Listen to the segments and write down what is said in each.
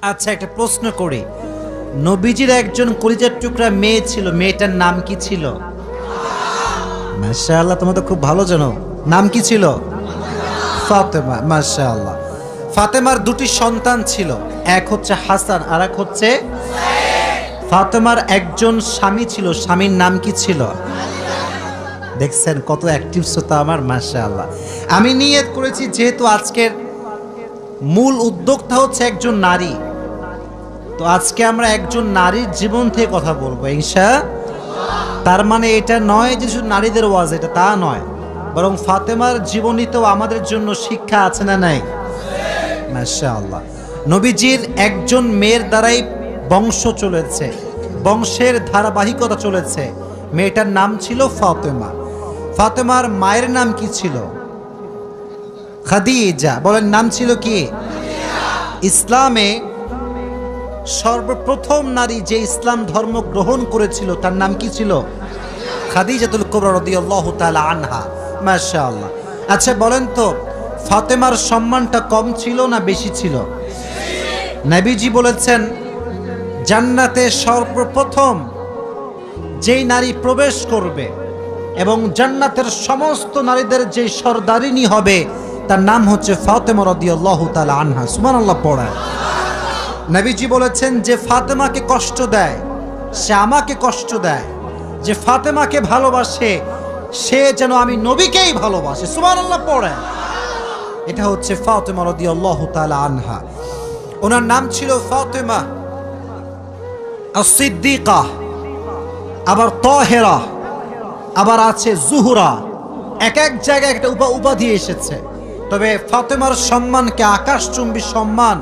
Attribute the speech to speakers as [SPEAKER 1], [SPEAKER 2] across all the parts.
[SPEAKER 1] আচ্ছা, একটা প্রশ্ন করি। নবীজির একজন কলিজার টুকরা মেয়ে ছিল, মেয়েটার নাম কি ছিল? মাশাআল্লাহ, তোমরা তো খুব ভালো জানো। নাম কি ছিল? ফাতেমা। মাশাআল্লাহ। ফাতেমার দুটি সন্তান ছিল, এক হচ্ছে হাসান আর এক হচ্ছে ফাতেমার একজন স্বামী ছিল, স্বামীর নাম কি ছিল? দেখছেন কত অ্যাক্টিভ শ্রোতা আমার। মাশাআল্লাহ। আমি নিয়ত করেছি যেহেতু আজকের মূল উদ্যোক্তা হচ্ছে একজন নারী, তো আজকে আমরা একজন নারীর জীবন থেকে কথা বলবো ইনশাআল্লাহ। তার মানে এটা নয় যে শুধু নারীদের ওয়াজ, এটা তা নয়, বরং ফাতেমার জীবনীতেও আমাদের জন্য শিক্ষা আছে না নাই? মাশাআল্লাহ। নবীজির একজন মেয়ের দ্বারাই বংশ চলেছে, বংশের ধারাবাহিকতা চলেছে। মেয়েটার নাম ছিল ফাতেমা। ফাতেমার মায়ের নাম কি ছিল? খাদিজা। বলেন, নাম ছিল কি? ইসলামে সর্বপ্রথম নারী যে ইসলাম ধর্ম গ্রহণ করেছিল তার নাম কি ছিল? খাদিজাতুল কুবরা রাদিয়াল্লাহু তাআলা আনহা। মাশাআল্লাহ। আচ্ছা বলেন তো, ফাতেমার সম্মানটা কম ছিল না বেশি ছিল? নবীজি বলেছেন জান্নাতে সর্বপ্রথম যেই নারী প্রবেশ করবে এবং জান্নাতের সমস্ত নারীদের যে সরদারিনী হবে তার নাম হচ্ছে ফাতেমা রাদিয়াল্লাহু তাআলা আনহা। সুবহানাল্লাহ পড়ায়। নবীজি বলেছেন যে ফাতেমাকে কষ্ট দেয় সে আমাকে কষ্ট দেয়, যে ফাতেমাকে ভালোবাসে সে যেন আমি নবীকেই ভালোবাসে। সুবহানাল্লাহ পড়ে। এটা হচ্ছে ফাতেমা রাদিয়াল্লাহু তাআলা আনহা। ওনার নাম ছিল ফাতেমা আস-সিদ্দিকা, আবার তাহেরা, আবার আছে জুহরা। এক এক জায়গায় একটা উপাধি এসেছে, তবে ফাতেমার সম্মানকে আকাশচুম্বী সম্মান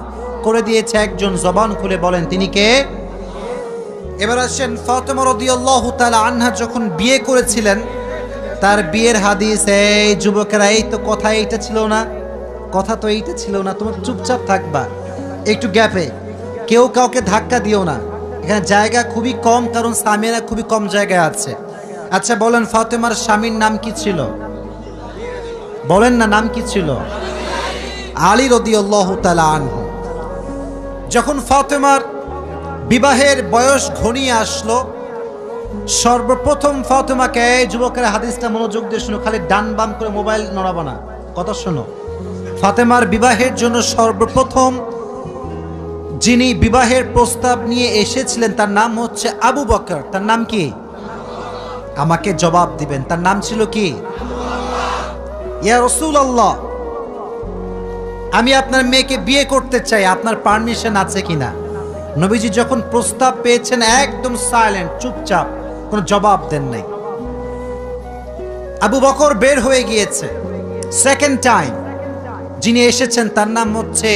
[SPEAKER 1] করে দিয়েছে একজন। জবান খুলে বলেন তিনি কে? এবার আসেন, ফাতেমা রাদিয়াল্লাহু তাআলা আনহা যখন বিয়ে করেছিলেন তার বিয়ের হাদিস, এই যুবকেরা, এই তো কথা এইটা ছিল না, কথা তো এইটা ছিল না, তোমরা চুপচাপ থাকবা একটু গ্যাপে, কেউ কাউকে ধাক্কা দিও না, এখানে জায়গা খুবই কম কারণ সামিয়ারা খুবই কম জায়গায় আছে। আচ্ছা বলেন, ফাতেমার স্বামীর নাম কি ছিল? বলেন না, নাম কি ছিল? আলী রাদিয়াল্লাহু তাআলা আনহু। যখন ফাতেমার বিবাহের বয়স ঘনিয়ে আসলো, সর্বপ্রথম ফাতেমাকে, যুবকের হাদিসটা মনোযোগ দিয়ে শুনো, খালি ডান বাম করে মোবাইল নড়াবো না, কথা শোনো। ফাতেমার বিবাহের জন্য সর্বপ্রথম যিনি বিবাহের প্রস্তাব নিয়ে এসেছিলেন তার নাম হচ্ছে আবু বকর। তার নাম কি? আমাকে জবাব দিবেন, তার নাম ছিল কি? ইয়া রাসূলুল্লাহ, আমি আপনার মেয়েকে বিয়ে করতে চাই, আপনার পারমিশন আছে কিনা? নবীজি যখন প্রস্তাব পেয়েছেন একদম সাইলেন্ট, চুপচাপ, কোনো জবাব দেন নাই। আবু বকর বের হয়ে গিয়েছে। সেকেন্ড টাইম যিনি এসেছেন তার নাম হচ্ছে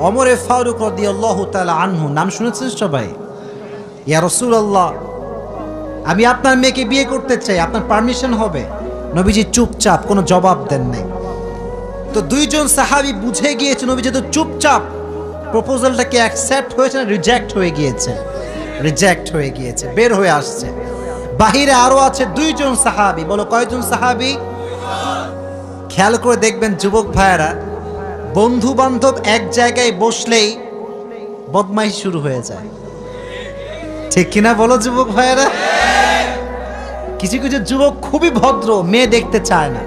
[SPEAKER 1] ওমর ফারুক রাদিয়াল্লাহু তাআলা আনহু। নাম শুনেছেন সবাই? ইয়া রাসূলুল্লাহ, আমি আপনার মেয়েকে বিয়ে করতে চাই, আপনার পারমিশন হবে? নবীজি চুপচাপ, কোনো জবাব দেন নাই। তো দুইজন সাহাবী বুঝে গিয়েছে নবীজি তো চুপচাপ, প্রপোজালটাকে অ্যাকসেপ্ট হয়েছে না রিজেক্ট হয়ে গিয়েছে? রিজেক্ট হয়ে গিয়েছে, বের হয়ে আসছে। বাহিরে আরো আছে দুইজন সাহাবী। বলো কয়জন সাহাবী? খেয়াল করে দেখবেন যুবক ভাইয়েরা, বন্ধু বান্ধব এক জায়গায় বসলেই বদমাইশি শুরু হয়ে যায়, ঠিক কিনা বলো যুবক ভাইয়েরা? কিছু কিছু যুবক খুবই ভদ্র, মেয়ে দেখতে চায় না।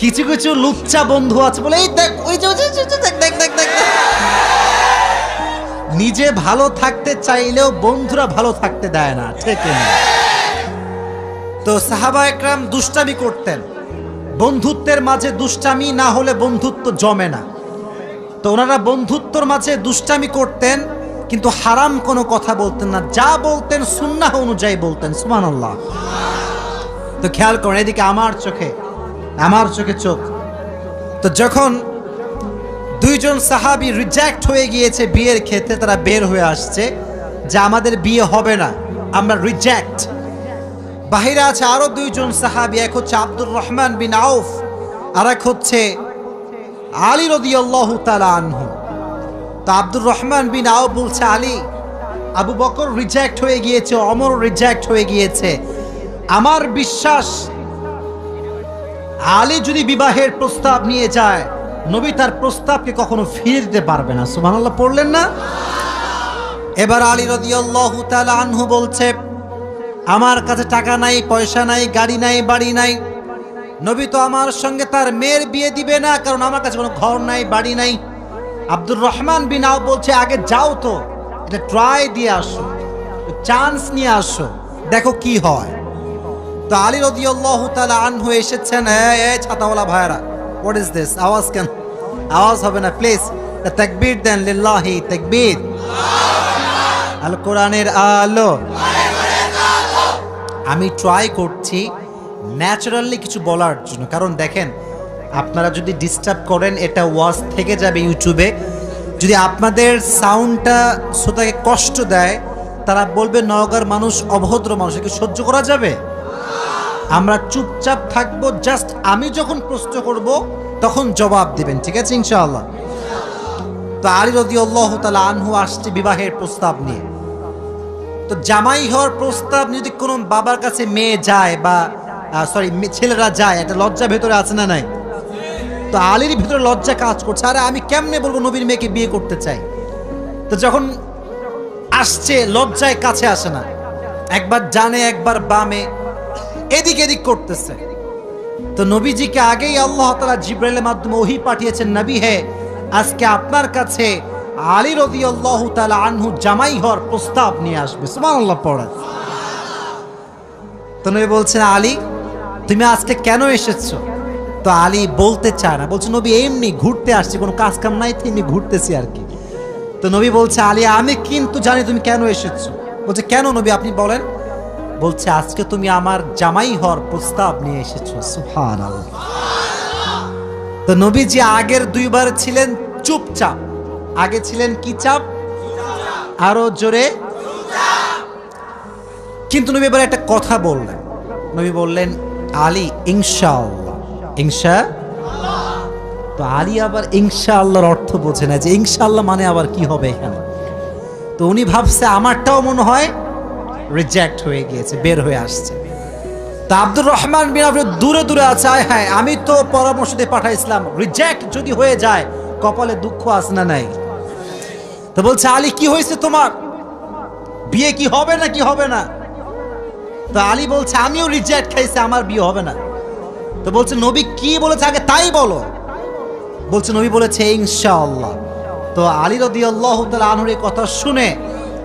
[SPEAKER 1] কিছু কিছু লুচ্চা বন্ধু আছে, বলে এই দেখ, ওই যে দেখ দেখ দেখ দেখ। নিজে ভালো থাকতে চাইলেও বন্ধুরা ভালো থাকতে দেয় না, ঠিক না? তো সাহাবা একরাম দুষ্টামি করতেন, বন্ধুত্বের মাঝে দুষ্টামি না হলে বন্ধুত্ব জমে না। তো ওনারা বন্ধুত্বর মাঝে দুষ্টামি করতেন, কিন্তু হারাম কোনো কথা বলতেন না, যা বলতেন সুন্নাহ অনুযায়ী বলতেন। সুবহানাল্লাহ। তো খেয়াল করেন, এদিকে আমার চোখে চোখ। তো যখন দুইজন সাহাবী রিজেক্ট হয়ে গিয়েছে বিয়ের ক্ষেত্রে, তারা বের হয়ে আসছে যে আমাদের বিয়ে হবে না, আমরা রিজেক্ট। বাহিরে আছে আরো দুইজন সাহাবী, এক হচ্ছে আব্দুর রহমান বিন আউফ আর এক হচ্ছে আলী রাদিয়াল্লাহু তাআলা আনহু। তো আব্দুর রহমান বিন আউফ বলছে, আলী, আবু বকর রিজেক্ট হয়ে গিয়েছে, ওমর রিজেক্ট হয়ে গিয়েছে, আমার বিশ্বাস আলী যদি বিবাহের প্রস্তাব নিয়ে যায় নবী তার প্রস্তাবকে কখনো ফিরে দিতে পারবে না। সুবহানাল্লাহ পড়লেন না? এবার আলী রাদিয়াল্লাহু তাআলা আনহু বলছে, আমার কাছে টাকা নাই, পয়সা নাই, গাড়ি নাই, বাড়ি নাই। নবী তো আমার সঙ্গে তার মেয়ের বিয়ে দিবে না, কারণ আমার কাছে কোনো ঘর নাই, বাড়ি নাই। আব্দুর রহমান বিন আওফ বলছে, আগে যাও তো, এটা ট্রাই দিয়ে আসো, চান্স নিয়ে আসো, দেখো কি হয়। তো আলী রাদিয়াল্লাহু তাআলা আনহু এসেছেন। এই ছাতাওয়ালা ভাইরা, হোয়াট ইজ দিস? আওয়াজ কেন? আওয়াজ হবে না প্লিজ। তাকবীর দেন, লিল্লাহি তাকবীর। আল কোরআনের আলো। আমি ট্রাই করছি ন্যাচারালি কিছু বলার জন্য, কারণ দেখেন আপনারা যদি ডিস্টার্ব করেন এটা ওয়াজ থেকে যাবে ইউটিউবে। যদি আপনাদের সাউন্ডটা শ্রোতাকে কষ্ট দেয়, তারা বলবে নওগাঁর মানুষ অভদ্র মানুষ, একে সহ্য করা যাবে? আমরা চুপচাপ থাকবো, জাস্ট আমি যখন প্রশ্ন করব তখন জবাব দিবেন, ঠিক আছে ইনশাআল্লাহ? তো আলী রাদিয়াল্লাহু তাআলা আনহু আসছে বিবাহের প্রস্তাব নিয়ে। তো জামাই হওয়ার প্রস্তাব যদি কোনো বাবার কাছে মেয়ে যায় বা ছেলেরা যায়, একটা লজ্জা ভেতরে আছে না নাই? তো আলীর ভিতরে লজ্জা কাজ করছে, আরে আমি কেমনে বলবো নবীর মেয়েকে বিয়ে করতে চাই। তো যখন আসছে লজ্জায় কাছে আসে না, একবার ডানে একবার বামে, এদিক এদিক করতেছে। তো নবীজিকে আগেই আল্লাহ তাআলা জিবরাইলের মাধ্যমে ওহী পাঠিয়েছেন, নবী হে, আজকে আপনার কাছে আলী রাদিয়াল্লাহু তাআলা আনহু জামাই হওয়ার প্রস্তাব নিয়ে আসবে। সুবহানাল্লাহ পড়ে। তো নবী বলছেন, আলী তুমি আজকে কেন এসেছো? তো আলী বলতে চায় না, বলছে নবী এমনি ঘুরতে আসছি, কোনো কাজ কাম নাই, এমনি ঘুরতেছি আর কি। তো নবী বলছে, আলী আমি কিন্তু জানি তুমি কেন এসেছো। বলছে কেন নবী, আপনি বলেন। বলছে আজকে তুমি আমার জামাই হওয়ার প্রস্তাব নিয়ে এসেছো। সুবহানাল্লাহ। তো নবীজি আগের দুইবার ছিলেন চুপচাপ, আগে ছিলেন কি চাপ? আরো জোরে। কিন্তু নবী এবার একটা কথা বললেন। নবী বললেন, আলী ইনশাআল্লাহ। ইনশাআল্লাহ। তো আলী আবার ইনশাআল্লাহর অর্থ বোঝে না যে ইনশাআল্লাহ মানে আবার কি হবে এখানে। তো উনি ভাবছে আমারটাও মনে হয় রিজেক্ট হয়ে গিয়েছে, বের হয়ে আসছে। তা আব্দুর রহমান বিন আওফ দূরে দূরে আছে, আয় হায় আমি তো পরামর্শ দিয়ে পাঠাইছিলাম, রিজেক্ট যদি হয়ে যায় কপালে দুঃখ আছে না নাই? তো বলছে, আলী কি হয়েছে তোমার, বিয়ে কি হবে না কি হবে না? তো আলী বলছে, আমিও রিজেক্ট খাইছি, আমার বিয়ে হবে না। তো বলছে নবী কি বলেছে আগে তাই বলো। বলছে নবী বলেছে ইনশাআল্লাহ। তো আলী রাদিয়াল্লাহু তাআলা আনহুর এই কথা শুনে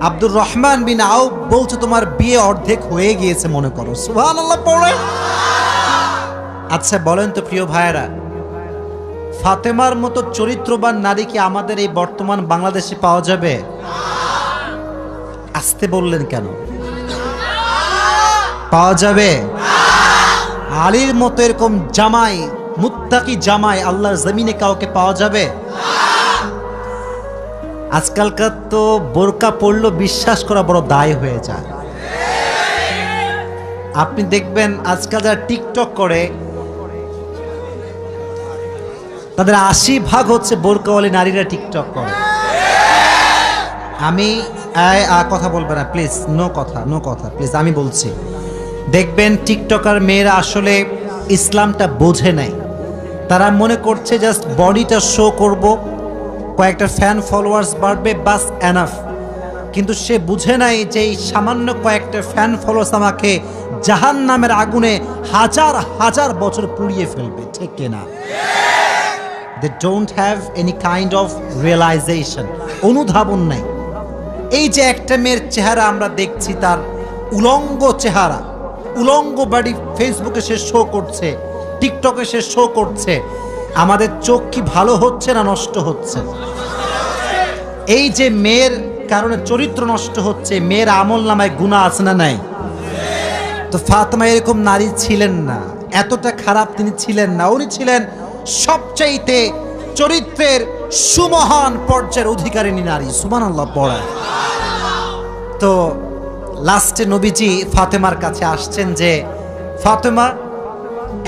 [SPEAKER 1] আব্দুর রহমান বিন আওফ বলছে, তোমার বিয়ে অর্ধেক হয়ে গিয়েছে মনে করো। সুবহানাল্লাহ পড়ে। আচ্ছা বলেন তো প্রিয় ভাইয়েরা, ফাতেমার মতো চরিত্রবান নারী কি আমাদের এই বর্তমান বাংলাদেশে পাওয়া যাবে? আসতে বললেন কেন? পাওয়া যাবে? আলীর মতো এরকম জামাই, মুত্তাকি জামাই আল্লাহর জমিনে কাউকে পাওয়া যাবে? আজকালকার তো বোরকা পড়লো বিশ্বাস করা বড় দায় হয়ে যায়। আপনি দেখবেন আজকাল যারা টিকটক করে তাদের 80% হচ্ছে বোরকাওয়ালি নারীরা টিকটক করে। আমি কথা বলবেন না প্লিজ, নো কথা প্লিজ, আমি বলছি। দেখবেন টিকটকার মেয়েরা আসলে ইসলামটা বোঝে নাই। তারা মনে করছে জাস্ট বডিটা শো করব, কয়েকটা ফ্যান ফলোয়ার্স বাড়বে, বাস এনাফ। কিন্তু সে বুঝে নাই যে এই সামান্য কয়েকটা ফ্যান ফলোয়ার্স আমাকে জাহান্নামের আগুনে হাজার হাজার বছর পুড়িয়ে ফেলবে, ঠিক কিনা? They don't have any kind of realization, অনুধাবন নাই। এই যে একটা মেয়ের চেহারা আমরা দেখছি, তার উলঙ্গ চেহারা, উলঙ্গ বডি ফেসবুকে সে শো করছে, টিকটকে সে শো করছে, আমাদের চোখ কি ভালো হচ্ছে না নষ্ট হচ্ছে? এই যে মেয়ের কারণে চরিত্র নষ্ট হচ্ছে, মেয়ের আমল নামায় গুনাহ আছে না নাই? তো ফাতেমা এরকম নারী ছিলেন না, এতটা খারাপ তিনি ছিলেন না। উনি ছিলেন সবচাইতে চরিত্রের সুমহান পর্যায়ের অধিকারিণী নারী। সুবহানাল্লাহ পড়া। তো লাস্টে নবীজি ফাতেমার কাছে আসছেন যে, ফাতেমা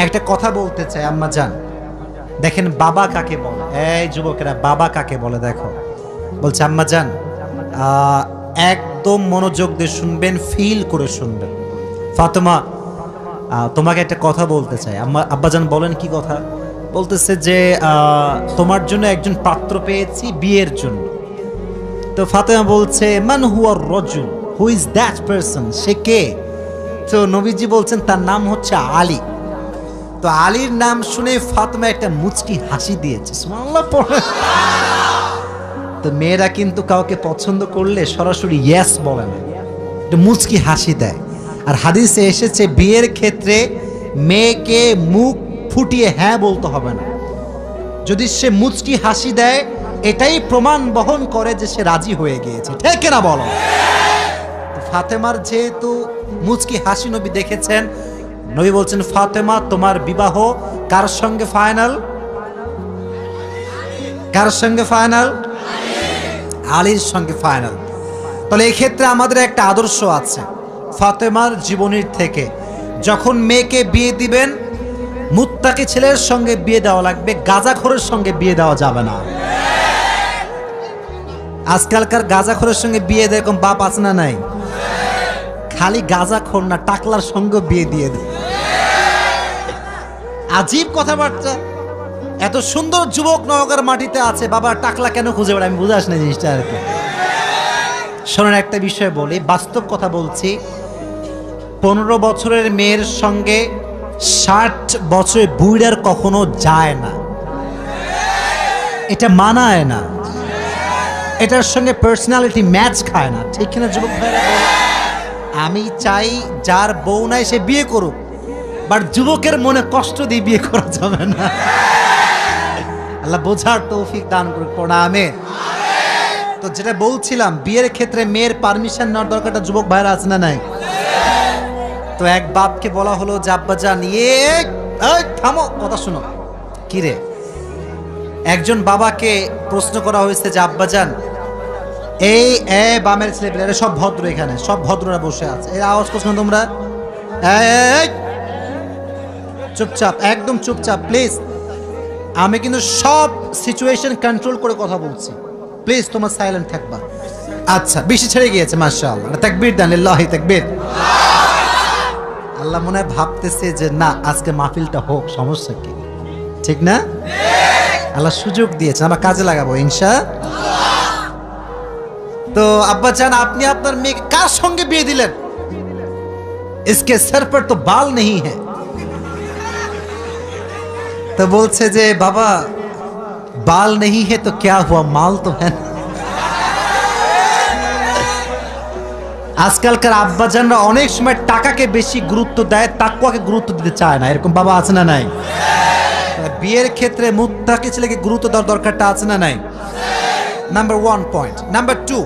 [SPEAKER 1] একটা কথা বলতে চাই আম্মা জান। দেখেন বাবা কাকে বলে, এই যুবকেরা বাবা কাকে বলে দেখো। বলছে আম্মা জান একদম মনোযোগ দিয়ে শুনবেন, ফিল করে শুনবেন। ফাতেমা তোমাকে একটা কথা বলতে চাই। আব্বাজান বলেন কি কথা? বলতেছে যে তোমার জন্য একজন পাত্র পেয়েছি বিয়ের জন্য। তো ফাতেমা বলছে মান হুয়া রজুল, হু ইজ দ্যাট পারসন, সে কে? তো নবীজি বলছেন তার নাম হচ্ছে আলী। তো আলীর নাম শুনে ফাতেমা একটা মুচকি হাসি দিয়েছে, সুবহানাল্লাহ পড়ে। তো মেয়েরা কিন্তু কাউকে পছন্দ করলে সরাসরি ইয়েস বলে না, একটু মুচকি হাসি দেয়। আর হাদিসে এসেছে বিয়ের ক্ষেত্রে মেয়েকে মুখ ফুটিয়ে হ্যাঁ বলতে হবে না, যদি সে মুচকি হাসি দেয় এটাই প্রমাণ বহন করে যে সে রাজি হয়ে গিয়েছে, ঠিক না বলো? ফাতেমার যেহেতু মুচকি হাসি নবী দেখেছেন, নবী বলছেন ফাতেমা তোমার বিবাহ কার সঙ্গে ফাইনাল? কার সঙ্গে ফাইনাল? আলীর সঙ্গে ফাইনাল। তাহলে এই ক্ষেত্রে আমাদের একটা আদর্শ আছে ফাতেমার জীবনীর থেকে, যখন মেয়েকে বিয়ে দিবেন মুত্তাকি ছেলের সঙ্গে বিয়ে দেওয়া লাগবে, গাঁজাখোরের সঙ্গে বিয়ে দেওয়া যাবে না। আজকালকার গাঁজাখোরের সঙ্গে বিয়ে দেয় এরকম বাপ আছে না নাই? খালি গাঁজাখোর না, টাকলার সঙ্গে বিয়ে দিয়ে দেয়। আজীব কথাবার্তা। এত সুন্দর যুবক নওগাঁর মাটিতে আছে, বাবা টাকলা কেন খুঁজে বেড়ায়? আমি বুঝে আসি না জিনিসটা আর কি। শোনেন একটা বিষয় বলি, বাস্তব কথা বলছি। 15 বছরের মেয়ের সঙ্গে 60 বছরের বুইড়ার কখনো যায় না, এটা মানায় না, এটার সঙ্গে পার্সোনালিটি ম্যাচ খায় না, ঠিক কিনা যুবক ভাইরা? আমি চাই যার বউ নাই সে বিয়ে করুক, বাট যুবকের মনে কষ্ট দিয়ে বিয়ে করা যাবে না। আল্লাহ বোঝার তৌফিক দান করুক, পড়া আমিন। তো যেটা বলছিলাম, বিয়ের ক্ষেত্রে মেয়ের পারমিশন নেওয়ার দরকারটা যুবক ভাইরা আছে না নাই? তো এক বাপকে বলা হলো যে আব্বাজান, থামো, কথা শোনো। কি রে? একজন বাবাকে প্রশ্ন করা হয়েছে যে আব্বাজান এই বামের ছেলেপেলে সব ভদ্র, এখানে সব ভদ্ররা বসে আছে, এর আওয়াজ করছো না তোমরা? চুপচাপ, একদম চুপচাপ প্লিজ। আমি কিন্তু সব সিচুয়েশন কন্ট্রোল করে কথা বলছি, প্লিজ তোমার সাইলেন্ট থাকবা। আচ্ছা, বেশি ছেড়ে গিয়েছে মাশাআল্লাহ, তাকবীর দেন, লিল্লাহি তাকবীর। আল্লাহ মনে হয় ভাবতেছে যে না আজকে মাহফিলটা হোক, সমস্যা কি? ঠিক না? আল্লাহ সুযোগ দিয়েছে, আমরা কাজে লাগাবো ইনশাআল্লাহ। তো আব্বাজান আপনি আপনার মেয়েকে কার সঙ্গে বিয়ে দিলেন? इसके सर पर तो बाल नहीं है। तो বলছে যে বাবা बाल नहीं है तो क्या हुआ, माल तो है। আজকালকার আব্বাজানরা অনেক সময় টাকাকে বেশি গুরুত্ব দেয়, তাকওয়াকে গুরুত্ব দিতে চায় না, এরকম বাবা আছে না নাই? বিয়ের ক্ষেত্রে মুত্তাকি ছেলেকে গুরুত্ব দেওয়ার দরকারটা আছে না নাই? Number 1 point. নাম্বার 2,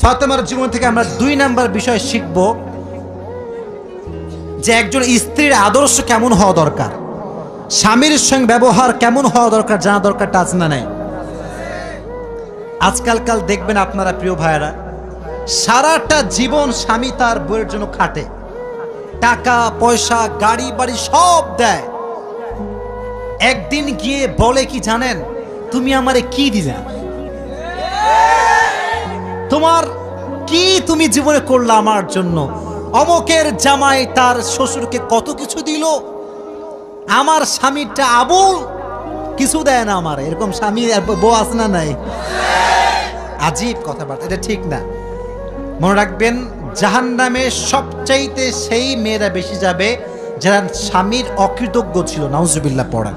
[SPEAKER 1] ফাতেমার জীবন থেকে আমরা 2 নাম্বার বিষয় শিখব যে একজন স্ত্রীর আদর্শ কেমন হওয়া দরকার, স্বামীর সঙ্গে ব্যবহার কেমন হওয়া দরকার, জানা দরকারটা আছে না নাই? আজকালকাল দেখবেন আপনারা প্রিয় ভাইয়েরা, সারাটা জীবন স্বামী তার বউয়ের জন্য খাটে, টাকা পয়সা গাড়ি বাড়ি সব দেয়, একদিন গিয়ে বলে কি জানেন, তুমি আমারে কি দিলে, তোমার কি তুমি জীবনে করলা আমার জন্য? অমকের জামাই তার শ্বশুরকে কত কিছু দিল, আমার স্বামীটা আবুল কিছু দেয় না আমার। এরকম স্বামী বউ আছে না নাই? আজীব কথাবার্তা, এটা ঠিক না। মনে রাখবেন জাহান্নামে সবচাইতে সেই মেয়েরা বেশি যাবে যারা স্বামীর অকৃতজ্ঞ ছিল। নাউজুবিল্লাহ পড়া।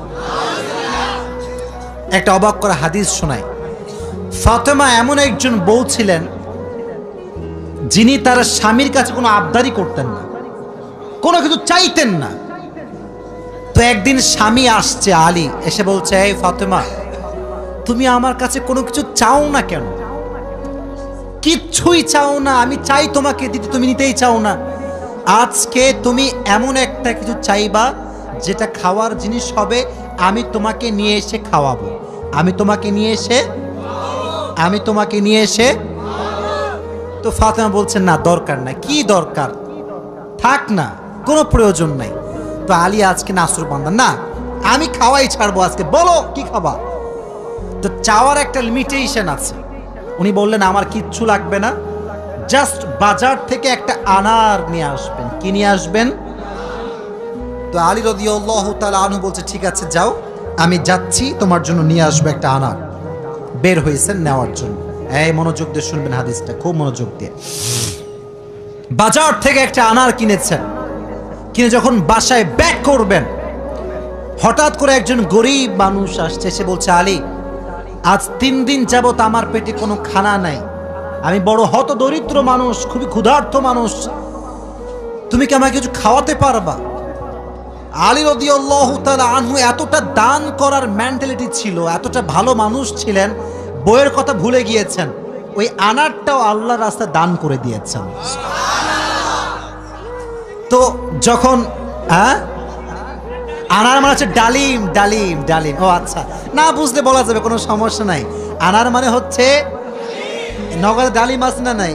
[SPEAKER 1] একটা অবাক করা হাদিস শোনায়। ফাতেমা এমন একজন বউ ছিলেন যিনি তার স্বামীর কাছে কোনো আবদারি করতেন না, কোনো কিছু চাইতেন না। তো একদিন স্বামী আসছে আলী, এসে বলছে এই ফাতেমা তুমি আমার কাছে কোনো কিছু চাও না কেন? কিচ্ছুই চাও না, আমি চাই তোমাকে দিতে, তুমি নিতেই চাও না। আজকে তুমি এমন একটা কিছু চাইবা যেটা খাওয়ার জিনিস হবে, আমি তোমাকে নিয়ে এসে খাওয়াবো, আমি তোমাকে নিয়ে এসে। তো ফাতেমা বলছেন না দরকার নাই। কি দরকার? থাক না, কোনো প্রয়োজন নাই। তো আলী আজকে নাসর বান্দা, না আমি খাওয়াই ছাড়বো আজকে, বলো কি খাবা। তো চাওয়ার একটা লিমিটেশন আছে। উনি বললেন আমার কিচ্ছু লাগবে না, জাস্ট বাজার থেকে একটা আনার নিয়ে আসবেন। কি নিয়ে আসবেন? তো আলী রাদিয়াল্লাহু তাআলা আনহু বলছে ঠিক আছে যাও, আমি যাচ্ছি তোমার জন্য নিয়ে আসবো একটা আনার। বের হয়েছেন নেওয়ার জন্য। এই মনোযোগ দিয়ে শুনবেন হাদিসটা, খুব মনোযোগ দিয়ে। বাজার থেকে একটা আনার কিনেছেন, কিনে যখন বাসায় ব্যাক করবেন, হঠাৎ করে একজন গরিব মানুষ আসছে, সে বলছে, আলী, আজ 3 দিন যাবত আমার পেটে কোনো খানা নাই, আমি বড় হত দরিদ্র মানুষ, খুবই ক্ষুধার্ত মানুষ, তুমি কি আমাকে কিছু খাওয়াতে পারবা? আলী রাদিয়াল্লাহু তাআলা আনহু এতটা দান করার মেন্টালিটি ছিল, এতটা ভালো মানুষ ছিলেন, বইয়ের কথা ভুলে গিয়েছেন, ওই আনারটাও আল্লাহর রাস্তায় দান করে দিয়েছেন। তো যখন আনার মানে হচ্ছে ডালিম, ডালিম, ডালিম। ও আচ্ছা, না বুঝলে বলা যাবে, কোনো সমস্যা নাই। আনার মানে হচ্ছে, নগরে ডালিম আছে না নাই?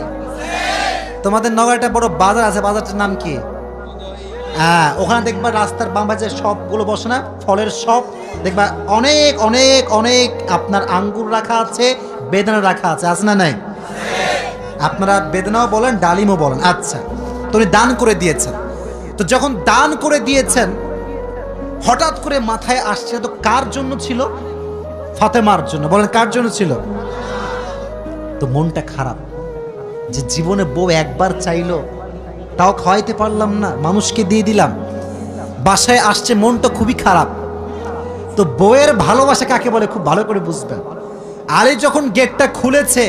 [SPEAKER 1] তোমাদের নগরে একটা বড় বাজার আছে, বাজারটার নাম কি? ওখানে দেখবা রাস্তার বাম পাশে সবগুলো বসে না, ফলের সব দেখবা, অনেক অনেক অনেক আপনার আঙ্গুর রাখা আছে, বেদানা রাখা আছে, আছে না নাই? আপনারা বেদানাও বলেন, ডালিমও বলেন। আচ্ছা, তো উনি দান করে দিয়েছেন। তো যখন দান করে দিয়েছেন, হঠাৎ করে মাথায় আসছে, তো কার জন্য ছিল? ফাতেমার জন্য। বলেন, কার জন্য ছিল? তো মনটা খারাপ যে জীবনে বউ একবার চাইলো, তাও খাওয়াইতে পারলাম না, মানুষকে দিয়ে দিলাম। বাসায় আসছে, মনটা খুবই খারাপ। তো বউয়ের ভালোবাসা কাকে বলে খুব ভালো করে বুঝবেন। আলী যখন গেটটা খুলেছে,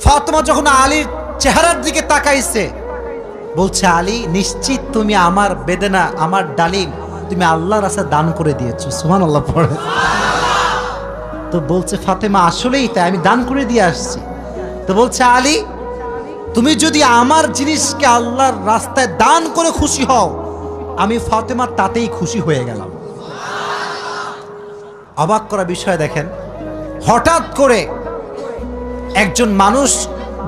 [SPEAKER 1] ফাতেমা যখন আলীর চেহারার দিকে তাকাইছে, বলছে, আলী, নিশ্চিত তুমি আমার বেদনা, আমার ডালিম তুমি আল্লাহর রাস্তায় দান করে দিয়েছো। সুবহানাল্লাহ পড়ে। তো বলছে ফাতেমা, আসলেই তাই, আমি দান করে দিয়ে আসছি। তো বলছে, আলী, তুমি যদি আমার জিনিসকে আল্লাহর রাস্তায় দান করে খুশি হও, আমি ফাতেমা তাতেই খুশি হয়ে গেলাম। অবাক করা বিষয় দেখেন, হঠাৎ করে একজন মানুষ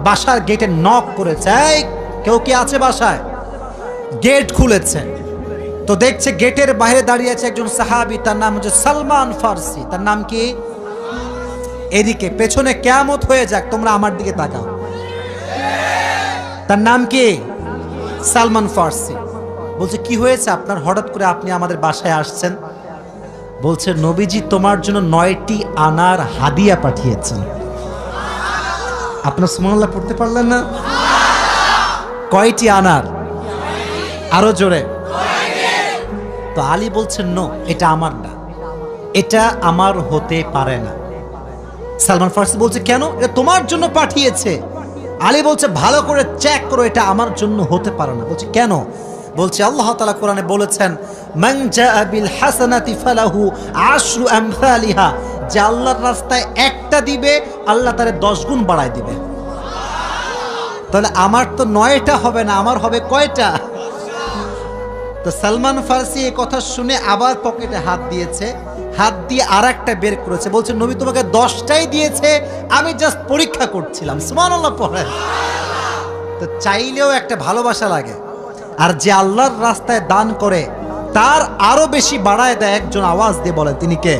[SPEAKER 1] বাসার গেটে নক করেছে, এই কেউ কি আছে বাসায়? গেট খুলেছে, তো দেখছে গেটের বাইরে দাঁড়িয়ে আছে একজন সাহাবী, তার নাম হচ্ছে সালমান ফারসি। তার নাম কি? এদিকে পেছনে কিয়ামত হয়ে যাক, তোমরা আমার দিকে তাকাও। তার নাম কি? সালমান ফারসি। বলছে, কি হয়েছে আপনার, হঠাৎ করে আপনি আমাদের বাসায় আসছেন? বলছে, নবীজি তোমার জন্য 9টি আনার হাদিয়া পাঠিয়েছেন। আপনার সুবহানাল্লাহ পড়তে পারলেন না? কয়টি আনার? আরো জোরে। তো আলী বলছেন, নো, এটা আমার না, এটা আমার হতে পারে না। সালমান ফারসি বলছে, কেন? এটা তোমার জন্য পাঠিয়েছে। আলী বলছে, ভালো করে চেক করো, এটা আমার জন্য হতে পারে না। বলছে, কেন? বলছে, আল্লাহ তাআলা কোরআনে বলেছেন, মান জাআ বিল হাসানাতি ফালাহু আশরু আমসালিহা, যে আল্লাহর রাস্তায় একটা দিবে, আল্লাহ তারে 10 গুণ বাড়ায় দিবে। তাহলে আমার তো 9টা হবে না, আমার হবে কয়টা? তো সালমান ফারসি এই কথা শুনে আবার পকেটে হাত দিয়েছে, হাত দিয়ে আরেকটা বের করেছে, বলছে, নবী তোমাকে 10টাই দিয়েছে, আমি জাস্ট পরীক্ষা করছিলাম। সুবহানাল্লাহ পড়েন। তো চাইলেও একটা ভালোবাসা লাগে, আর যে আল্লাহর রাস্তায় দান করে তার আরো বেশি বাড়ায় দেয়। একজন আওয়াজ দিয়ে বলে, তিনি কে?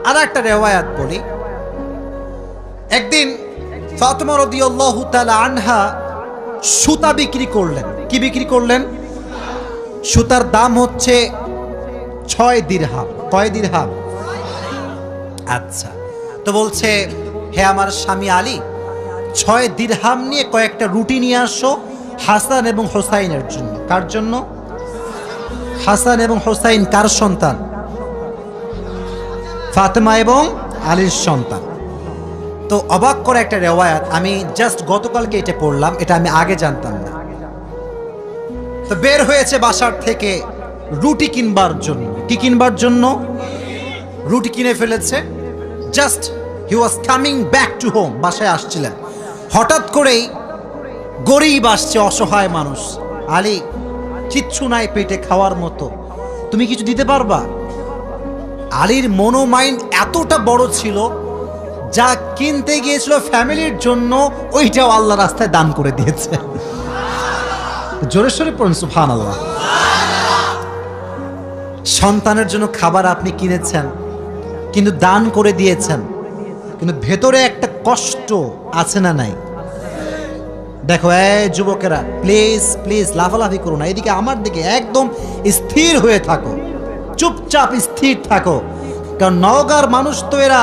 [SPEAKER 1] আর একটা রিওয়ায়াত বলি। একদিন ফাতেমা রাদিয়াল্লাহু তাআলা আনহা সুতা বিক্রি করলেন। কি বিক্রি করলেন? সুতার দাম হচ্ছে 6 দিরহাম। কয় দিরহাম? আচ্ছা, তো বলছে, হে আমার স্বামী আলী, 6 দিরহাম নিয়ে কয়েকটা রুটি নিয়ে আসো হাসান এবং হোসাইনের জন্য। কার জন্য? হাসান এবং হোসাইন কার সন্তান? ফাতেমা এবং আলীর সন্তান। তো অবাক করে একটা রিওয়ায়াত, আমি জাস্ট গতকালকে এটা পড়লাম, এটা আমি আগে জানতাম না। তো বের হয়েছে বাসার থেকে রুটি কিনবার জন্য। কি কিনবার জন্য? রুটি কিনে ফেলেছে। Just he was coming back to home, বাসায় আসছিলেন। হঠাৎ করেই গরিব আসছে, অসহায় মানুষ। আলী, কিচ্ছু নাই পেটে খাওয়ার মতো, তুমি কিছু দিতে পারবা? আলীর মনোমাইন্ড এতটা বড় ছিল, যা কিনতে গিয়েছিল ফ্যামিলির জন্য, ওইটাও আল্লাহ রাস্তায় দান করে দিয়েছে। জোরে সোরে পড়ুন সুবহানাল্লাহ। সন্তানের জন্য খাবার আপনি কিনেছেন, কিন্তু দান করে দিয়েছেন, কিন্তু ভেতরে একটা কষ্ট আছে না নাই? দেখো, এই যুবকেরা, প্লিজ প্লিজ লাফালাফি করো না, এদিকে আমার দিকে একদম স্থির হয়ে থাকো, চুপচাপ স্থির থাকো, কারণ নওগাঁর মানুষ তো এরা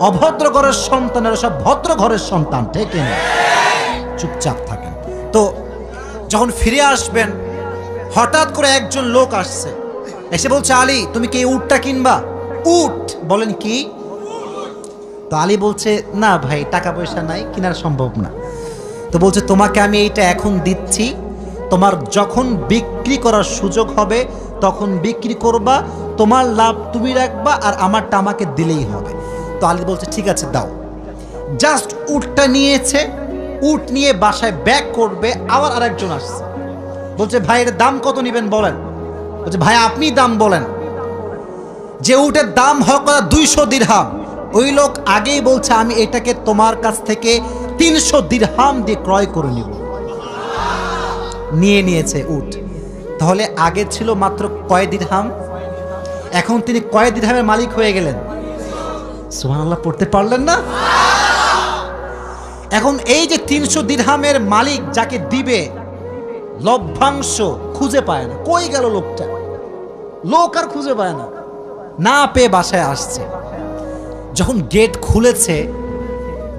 [SPEAKER 1] অভদ্র ঘরের সন্তান, এরা সব ভদ্র ঘরের সন্তান, ঠিক না? চুপচাপ থাকেন। তো যখন ফিরে আসবেন, হঠাৎ করে একজন লোক আসছে, এসে বলছে, আলী তুমি কি এই উটটা কিনবা? উট? বলেন কি? তো আলী বলছে, না ভাই টাকা পয়সা নাই, কেনার সম্ভব না। তো বলছে, তোমাকে আমি এইটা এখন দিচ্ছি, তোমার যখন বিক্রি করার সুযোগ হবে তখন বিক্রি করবা, তোমার লাভ তুমি রাখবা আর আমারটা আমাকে দিলেই হবে। তো আলী বলছে, ঠিক আছে দাও। জাস্ট উটটা নিয়েছে, উট নিয়ে বাসায় ব্যাক করবে, আবার আরেকজন আসছে, বলছে ভাই এর দাম কত নেবেন বলেন? বলছে ভাই আপনি দাম বলেন। যে উটের দাম হক 200 দিরহাম, ওই লোক আগেই বলছে আমি এটাকে তোমার কাছ থেকে 300 দিরহাম দিয়ে ক্রয় করে নিব। নিয়ে নিয়েছে উট। তাহলে আগে ছিল মাত্র কয় দিরহাম, এখন তিনি কয় দিরহামের মালিক হয়ে গেলেন? সুবহানাল্লাহ পড়তে পারলেন না? এখন এই যে 300 দিরহামের মালিক যাকে দিবে, লভ্যাংশ খুঁজে পায় না। কই গেল লোকটা? লোক আর খুঁজে পায় না, না পেয়ে বাসায় আসছে। যখন গেট খুলেছে,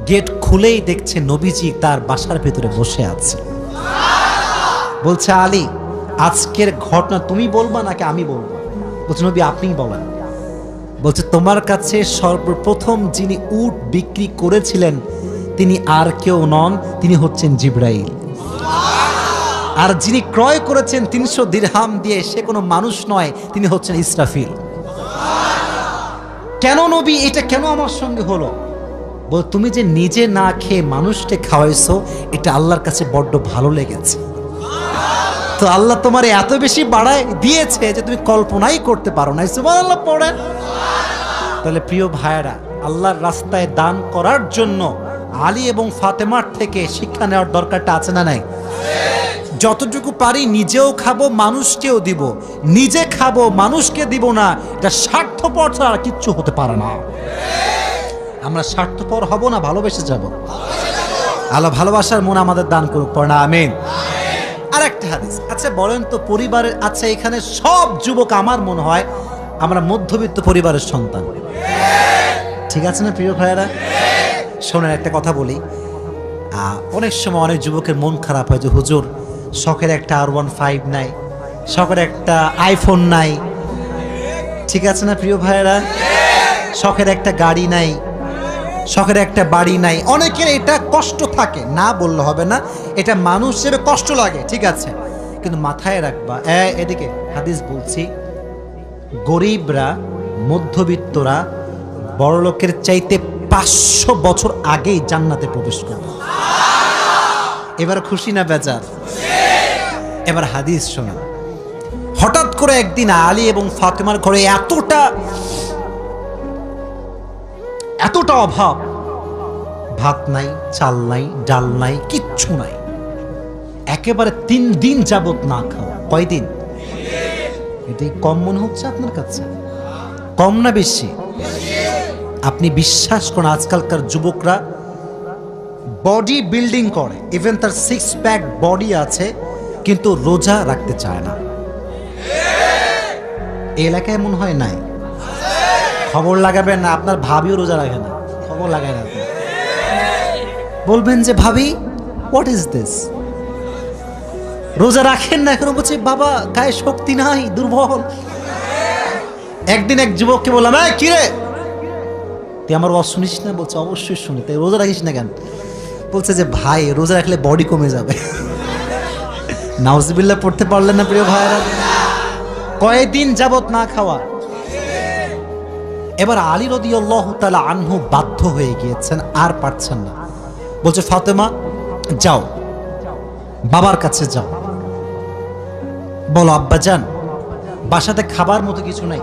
[SPEAKER 1] গেট খুলেই দেখছে নবীজি তার বাসার ভেতরে বসে আছে। বলছে আলী আজকের ঘটনা তুমি বলবা নাকি আমি বলবো? বলছে নবী আপনিই বলেন। বলছে তোমার কাছে সর্বপ্রথম যিনি উট বিক্রি করেছিলেন তিনি আর কেউ নন, তিনি হচ্ছেন জিবরাইল। আর যিনি ক্রয় করেছেন 300 দিরহাম দিয়ে, সে কোনো মানুষ নয়, তিনি হচ্ছেন ইসরাফিল। কেন নবী এটা কেন আমার সঙ্গে হলো? বল তুমি যে নিজে না খেয়ে মানুষকে খাওয়াইছো, এটা আল্লাহর কাছে বড্ড ভালো লেগেছে। তো আল্লাহ তোমার এত বেশি বাড়ায় দিয়েছে যে তুমি কল্পনাই করতে পারো না। সুবহানাল্লাহ পড়েন। তাহলে প্রিয় ভাইয়েরা, আল্লাহর রাস্তায় দান করার জন্য আলী এবং ফাতেমার থেকে শিক্ষা নেওয়ার দরকারটা আছে না নাই? যতটুকু পারি নিজেও খাবো, মানুষকেও দিব। নিজে খাবো, মানুষকে দিব না, এটা স্বার্থপর ছাড়া কিচ্ছু হতে পারে না। আমরা স্বার্থপর হব না, ভালোবেসে যাব। আল্লাহ ভালোবাসার মন আমাদের দান করুক, পড়া আমিন। আর একটা হাদিস, আচ্ছা বলেন তো পরিবারের, আচ্ছা এখানে সব যুবক আমার মনে হয় আমরা মধ্যবিত্ত পরিবারের সন্তান, ঠিক আছে না প্রিয় ভাইয়েরা? শোনেন একটা কথা বলি, অনেক সময় অনেক যুবকের মন খারাপ হয় যে হুজুর শখের একটা R15 নাই, শখের একটা আইফোন নাই, ঠিক আছে না প্রিয় ভাইয়েরা? শখের একটা গাড়ি নাই, শখের একটা বাড়ি নাই। অনেকের এটা কষ্ট থাকে, না বললে হবে না, এটা মানুষ হিসেবে কষ্ট লাগে, ঠিক আছে, কিন্তু মাথায় রাখবা, এদিকে হাদিস বলছি, গরিবরা মধ্যবিত্তরা বড়লোকের চাইতে 500 বছর আগেই জান্নাতে প্রবেশ করবে। এবার খুশি না বেজার? এবার হাদিস শোনা। হঠাৎ করে একদিন আলী এবং ফাতেমার ঘরে এতটা অভাব, ভাত নাই, চাল নাই, ডাল নাই, কিচ্ছু নাই, একেবারে 3 দিন যাবত না খাওয়া। কয়দিন? এটাই কম মনে হচ্ছে আপনার কাছে? কম না বেশি? আপনি বিশ্বাস করেন আজকালকার যুবকরা বডি বিল্ডিং করে, ইভেন তার 6 প্যাক বডি আছে, কিন্তু রোজা রাখতে চায় না। এই এলাকায় মনে হয় নাই? খবর লাগাবেন না, আপনার ভাবিও রোজা রাখে না, খবর লাগায় না। বলবেন যে ভাবি হোয়াট ইজ দিস, রোজা রাখেন না এখন? বলছে বাবা গায়ে শক্তি নাই, দুর্বল। একদিন এক যুবককে বললাম, কি রে তুই আমার ওয়াজ শুনিস না? বলছে অবশ্যই শুনি। তাই রোজা রাখিস না কেন? বলছে যে ভাই রোজা রাখলে বডি কমে যাবে। নাউজুবিল্লাহ পড়তে পারলেন না প্রিয় ভাইরা? কয়েকদিন যাবত না খাওয়া। এবার আলী রাদিয়াল্লাহু তাআলা আনহু বাধ্য হয়ে গিয়েছেন, আর পারছেন না। বলছে ফাতেমা যাও, বাবার কাছে যাও, বলো আব্বাজান বাসাতে খাবার মতো কিছু নাই,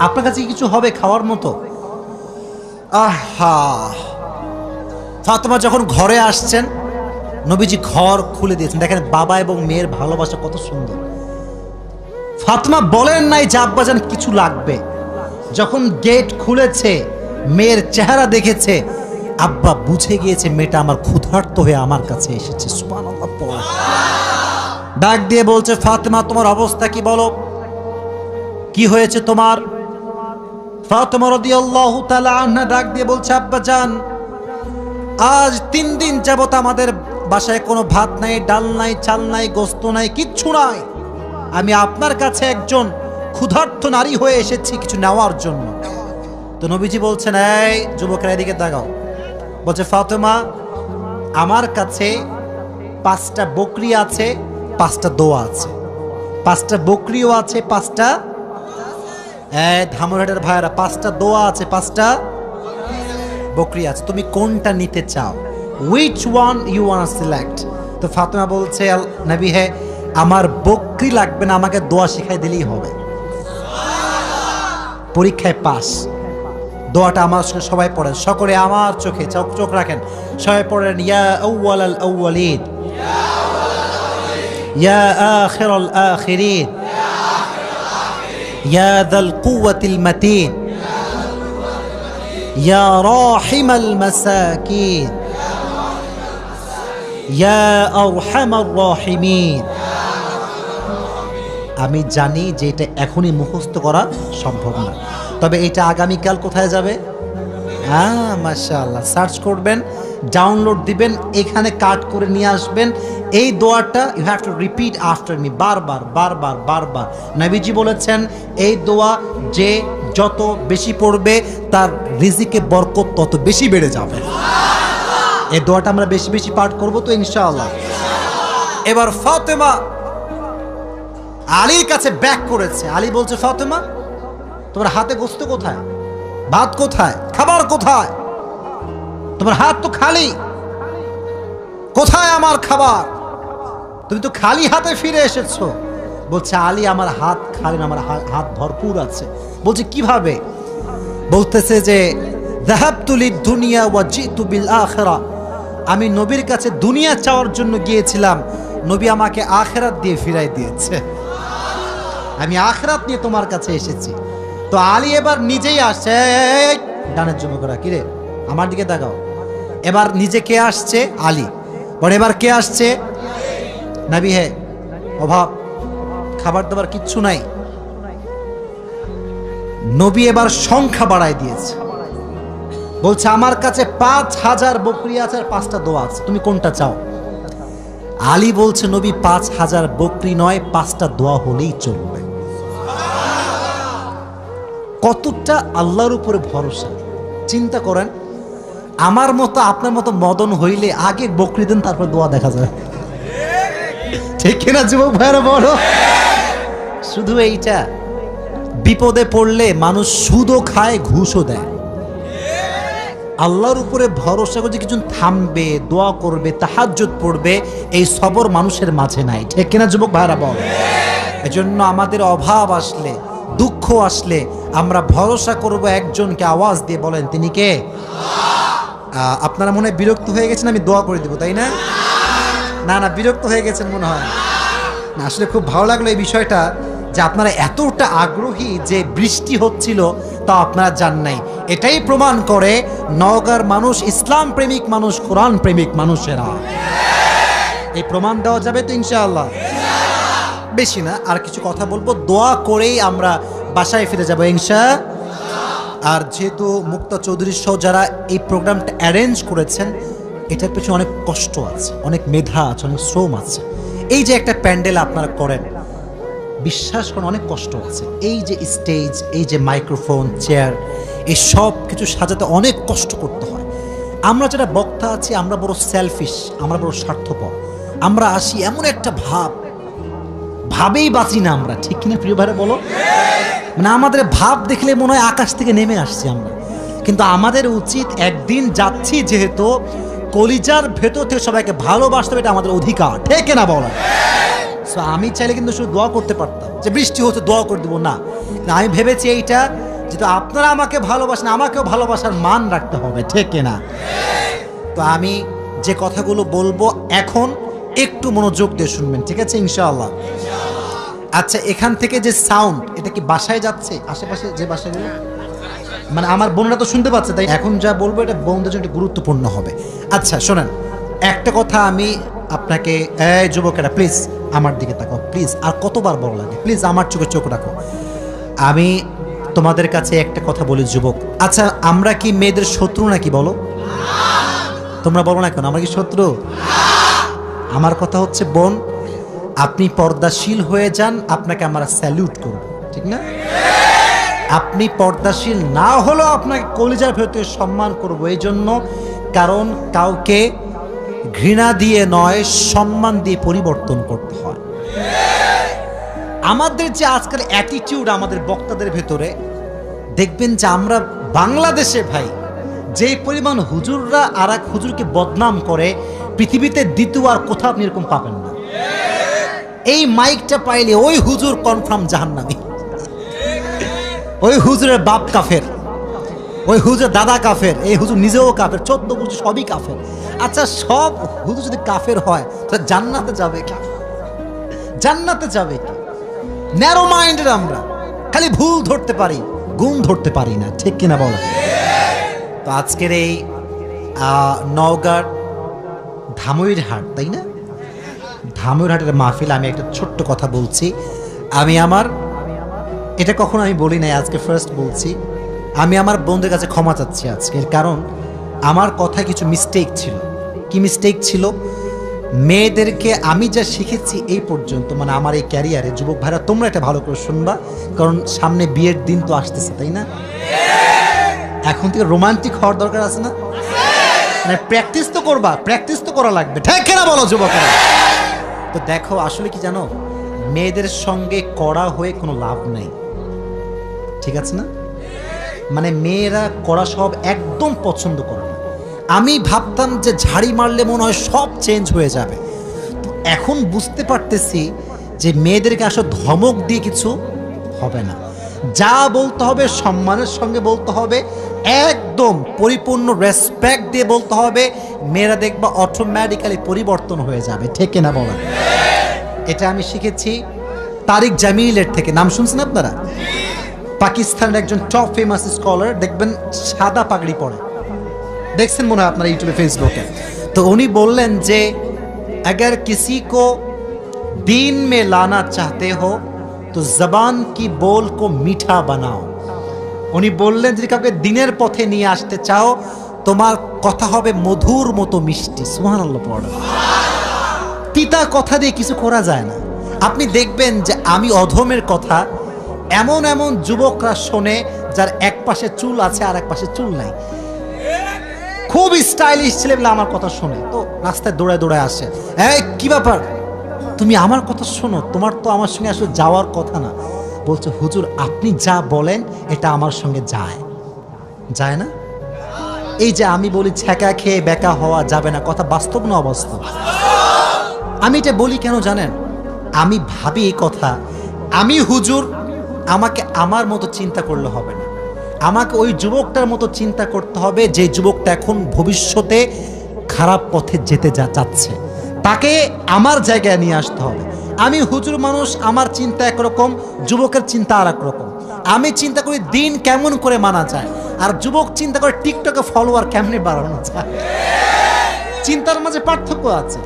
[SPEAKER 1] আপনার কাছে কিছু হবে খাওয়ার মতো? আহা! ফাতেমা যখন ঘরে আসছেন, নবীজি ঘর খুলে দিয়েছেন। দেখেন বাবা এবং মেয়ের ভালোবাসা কত সুন্দর। ফাতেমা বলেন নাই যে আব্বাজান কিছু লাগবে। যখন গেট খুলেছে, মেয়ের চেহারা দেখেছে, আব্বা বুঝে গিয়েছে মেয়েটা আমার ক্ষুধার্ত হয়ে আমার কাছে এসেছে। সুবহানাল্লাহ। ডাক দিয়ে বলছে ফাতেমা তোমার অবস্থা কি বলো? কি হয়েছে তোমার? ফাতেমা রাদিয়াল্লাহু তাআলা আনহা ডাক দিয়ে বলছে, আব্বাজান, আজ 3 দিন যাবত আমাদের বাসায় কোনো ভাত নাই, ডাল নাই, চাল নাই, গোস্ত নাই, কিচ্ছু নাই। আমি আপনার কাছে একজন ক্ষুধার্ত নারী হয়ে এসেছি কিছু নেওয়ার জন্য। তো নবীজি বলছেন, এই যুবকেরা এদিকে তাকাও। বলছে, ফাতেমা, আমার কাছে 5টা বকরি আছে, 5টা দোয়া আছে। 5টা বকরিও আছে, 5টা ধামরাটের ভাইয়েরা, 5টা দোয়া আছে, 5টা বকরি আছে। তুমি কোনটা নিতে চাও? which one you want to select? তো ফাতেমা বলছে, নবী হে, আমার বকরি লাগবে না, আমাকে দোয়া শিখাই দিলেই হবে। পরীক্ষায় পাস। দোয়াটা আমার সঙ্গে সবাই পড়েন, সকলে আমার চোখে চোখ রাখেন, সবাই পড়েন, ইয়া আউয়ালাল আউয়ালিন, ইয়া আখিরাল আখিরিন, ইয়া যাল কুওয়াতিল মাতিন, ইয়া রাহিমাল মাসাকিন, ইয়া আরহামার রাহিমিন। আমি জানি যে এটা এখনই মুখস্থ করা সম্ভব না, তবে এটা আগামীকাল কোথায় যাবে? হ্যাঁ, মাশাআল্লাহ, সার্চ করবেন, ডাউনলোড দিবেন, এখানে কাট করে নিয়ে আসবেন। এই দোয়াটা you have to repeat after me, বারবার বারবার বারবার। নবীজি বলেছেন, এই দোয়া যে যত বেশি পড়বে তার রিজিকে বরকত তত বেশি বেড়ে যাবে। এই দোয়াটা আমরা বেশি বেশি পাঠ করব তো ইনশাআল্লাহ। এবার ফাতেমা আলীর কাছে ব্যাক করেছে। আলী বলছে, ফাতেমা, তোমার হাতে গোস্ত কোথায়? ভাত কোথায়? খাবার কোথায়? তোমার হাত তো খালি, কোথায় আমার খাবার? তুমি তো খালি হাতে ফিরে এসেছো। বলছে, আলী, আমার হাত খালি না, আমার হাত ভরপুর আছে। বলছে, কিভাবে? বলতেছে যে, যাহাবতু লিদ-দুনিয়া ওয়া জিতু বিল আখিরা। আমি নবীর কাছে দুনিয়া চাওয়ার জন্য গিয়েছিলাম, নবী আমাকে আখিরাত দিয়ে ফিরাই দিয়েছে। আমি আখিরাত নিয়ে তোমার কাছে এসেছি। তো আলী এবার নিজেই আসছে। ডানের যুবকরা, কিরে আমার দিকে তাকাও। এবার নিজে কে আসছে? আলী। পরে এবার কে আসছে? নবী হে, অভাব, খাবার দাবার কিচ্ছু নাই। নবী এবার সংখ্যা বাড়ায় দিয়েছে। বলছে, আমার কাছে 5000 বকরি আছে আর 5টা দোয়া আছে, তুমি কোনটা চাও? আলী বলছে, নবী, 5000 বকরি নয়, 5টা দোয়া হলেই চলবে। কতটা আল্লাহর উপরে ভরসা চিন্তা করেন। আমার মতো আপনার মতো মদন হইলে আগে বকরি দেন, তারপর দোয়া দেখা যায়, ঠিক কিনা যুবক ভাইরা? বলো। শুধু এইটা, বিপদে পড়লে মানুষ সুদও খায়, ঘুষও দেয়। আল্লাহর উপরে ভরসা করে কিছু থামবে, দোয়া করবে, তাহাজ্জুদ পড়বে, এই সবর মানুষের মাঝে নাই, ঠিক কিনা যুবক ভাইরা? বল। এজন্য আমাদের অভাব আসলে, দুঃখ আসলে আমরা ভরসা করব একজনকে। আওয়াজ দিয়ে বলেন, তিনি কে? আপনারা মনে হয় বিরক্ত হয়ে গেছেন, আমি দোয়া করে দেব, তাই না? না না, বিরক্ত হয়ে গেছেন মনে হয় না। আসলে খুব ভালো লাগলো এই বিষয়টা, যে আপনারা এতটা আগ্রহী যে বৃষ্টি হচ্ছিল তা আপনারা জান নাই। এটাই প্রমাণ করে নওগাঁর মানুষ ইসলাম প্রেমিক মানুষ, কোরআন প্রেমিক মানুষেরা। এই প্রমাণ দেওয়া যাবে তো ইনশাআল্লাহ? বেশি না, আর কিছু কথা বলবো, দোয়া করেই আমরা বাসায় ফিরে যাবো ইনশাআল্লাহ। আর যেহেতু মুক্তা চৌধুরী সহ যারা এই প্রোগ্রামটা অ্যারেঞ্জ করেছেন, এটার পেছনে অনেক কষ্ট আছে, অনেক মেধা আছে, অনেক শ্রম আছে। এই যে একটা প্যান্ডেল আপনারা করেন, বিশ্বাস করেন অনেক কষ্ট আছে। এই যে স্টেজ, এই যে মাইক্রোফোন, চেয়ার, এই সব কিছু সাজাতে অনেক কষ্ট করতে হয়। আমরা যারা বক্তা আছি, আমরা বড় সেলফিশ, আমরা বড় স্বার্থপর। আমরা আসি এমন একটা ভাবেই বাঁচি না আমরা, ঠিক কিনা প্রিয় ভাইরা? বলো। মানে আমাদের ভাব দেখলে মনে হয় আকাশ থেকে নেমে আসছি আমরা। কিন্তু আমাদের উচিত, একদিন যাচ্ছি যেহেতু, কলিজার ভেতর থেকে সবাইকে ভালোবাসতে হবে, এটা আমাদের অধিকার, ঠিক না? বলো। সো আমি চাইলে কিন্তু শুধু দোয়া করতে পারতাম, যে বৃষ্টি হচ্ছে দোয়া করে দেবো, না। আমি ভেবেছি এইটা, যেহেতু আপনারা আমাকে ভালোবাসেন, আমাকেও ভালোবাসার মান রাখতে হবে, ঠিক না? তো আমি যে কথাগুলো বলবো এখন একটু মনোযোগ দিয়ে শুনবেন, ঠিক আছে ইনশাআল্লাহ? আচ্ছা, এখান থেকে যে সাউন্ড, এটা কি বাসায় যাচ্ছে? আশেপাশে যে বাসাগুলো, মানে আমার বোনরা তো শুনতে পাচ্ছে, তাই এখন যা বলবো এটা বোনদের জন্য গুরুত্বপূর্ণ হবে। আচ্ছা শোনেন, একটা কথা আমি আপনাকে, এই যুবকেরা প্লিজ আমার দিকে তাকাও, প্লিজ। আর কতবার বড় লাগে, প্লিজ আমার চোখে চোখ রাখো। আমি তোমাদের কাছে একটা কথা বলি যুবক, আচ্ছা আমরা কি মেয়েদের শত্রু নাকি বলো? তোমরা বলো না কেন, আমরা কি শত্রু? আমার কথা হচ্ছে বোন, আপনি পর্দাশীল হয়ে যান, আপনাকে আমরা স্যালুট করব, ঠিক না? আপনি পর্দাশীল না হলেও আপনাকে কলিজার ভেতরে সম্মান করব, এই জন্য কারণ কাউকে ঘৃণা দিয়ে নয়, সম্মান দিয়ে পরিবর্তন করতে হয়। আমাদের যে আজকাল অ্যাটিটিউড আমাদের বক্তাদের ভেতরে, দেখবেন যে আমরা বাংলাদেশে ভাই যেই পরিমাণ হুজুররা আর এক হুজুরকে বদনাম করে, পৃথিবীতে দ্বিতীয় আর কোথাও আপনি এরকম পাবেন না। এই মাইকটা পাইলে ওই হুজুর কনফার্ম জাহান্নামী, ওই হুজুরের বাপ কাফের, ওই হুজুর দাদা কাফের, এই হুজুর নিজেও কাফের, 14 গোষ্ঠী সবই কাফের। আচ্ছা সব হুজুর যদি কাফের হয় তাহলে জান্নাতে যাবে কি? জান্নাতে যাবে কি? ন্যারো মাইন্ডের আমরা, খালি ভুল ধরতে পারি, গুণ ধরতে পারি না, ঠিক কিনা বলো? তো আজকের এই নওগাঁ ধামইরহাট, তাই না, ধামইরহাটের মাহফিল আমি একটা ছোট্ট কথা বলছি। আমি আমার এটা কখনো আমি বলি নাই, আজকে ফার্স্ট বলছি। আমি আমার বন্ধুদের কাছে ক্ষমা চাচ্ছি আজকের, কারণ আমার কথায় কিছু মিস্টেক ছিল। কি মিস্টেক ছিল? মেয়েদেরকে আমি যা শিখেছি এই পর্যন্ত, মানে আমার এই ক্যারিয়ারে, যুবক ভাইরা তোমরা এটা ভালো করে শুনবা, কারণ সামনে বিয়ের দিন তো আসতেছে, তাই না? এখন থেকে রোমান্টিক হওয়ার দরকার আছে না? মানে প্র্যাকটিস তো করবা, প্র্যাকটিস তো করা লাগবে, ঠিক না বলো যুবকেরা? তো দেখো আসলে কি জানো, মেয়েদের সঙ্গে কড়া হয়ে কোনো লাভ নেই, ঠিক আছে না? মানে মেয়েরা কড়া সব একদম পছন্দ করে না। আমি ভাবতাম যে ঝাড়ি মারলে মনে হয় সব চেঞ্জ হয়ে যাবে, তো এখন বুঝতে পারতেছি যে মেয়েদেরকে আসলে ধমক দিয়ে কিছু হবে না। যা বলতে হবে সম্মানের সঙ্গে বলতে হবে, একদম পরিপূর্ণ রেসপেক্ট দিয়ে বলতে হবে, মেয়েরা দেখবা অটোমেটিক্যালি পরিবর্তন হয়ে যাবে, ঠিক না বলা? এটা আমি শিখেছি তারিক জামিলের থেকে। নাম শুনছেন আপনারা? পাকিস্তানের একজন টপ ফেমাস স্কলার, দেখবেন সাদা পাগড়ি পরে, দেখছেন মনে হয় আপনারা ইউটিউবে ফেসবুকে। তো উনি বললেন যে अगर किसी को दीन में लाना चाहते हो तो जबान की बोल को मीठा बनाओ। উনি বললেন যদি কাউকে দিনের পথে নিয়ে আসতে চাও, তোমার কথা হবে মধুর মতো মিষ্টি। সুবহানাল্লাহ পড়ো। তিতা কথা দিয়ে কিছু করা যায় না। আপনি দেখবেন যে আমি অধমের কথা এমন এমন যুবকরা শোনে যার এক পাশে চুল আছে আর এক পাশে চুল নাই, খুব স্টাইলিশ ছেলেগুলো আমার কথা শোনে, তো রাস্তায় দৌড়ায় দৌড়ায় আসে, এই কি ব্যাপার, তুমি আমার কথা শোনো, তোমার তো আমার সঙ্গে আসলে যাওয়ার কথা না। বলছে হুজুর আপনি যা বলেন এটা আমার সঙ্গে যায়, যায় না? এই যে আমি বলি ছ্যাঁকা খেয়ে বেকা হওয়া যাবে না, কথা বাস্তব না অবাস্তব? আমি এটা বলি কেন জানেন? আমি ভাবি এই কথা, আমি হুজুর, আমাকে আমার মতো চিন্তা করলে হবে না, আমাকে ওই যুবকটার মতো চিন্তা করতে হবে যে যুবকটা এখন ভবিষ্যতে খারাপ পথে যেতে যাচ্ছে, তাকে আমার জায়গায় নিয়ে আসতে হবে। আমি হুজুর মানুষ, আমার চিন্তা একরকম, যুবকের চিন্তা আর এক রকম। আমি চিন্তা করি দিন কেমন করে মানা যায়, আর যুবক চিন্তা করে টিকটকে ফলোয়ার কেমনে বাড়ানো যায়। চিন্তার মাঝে পার্থক্য আছে।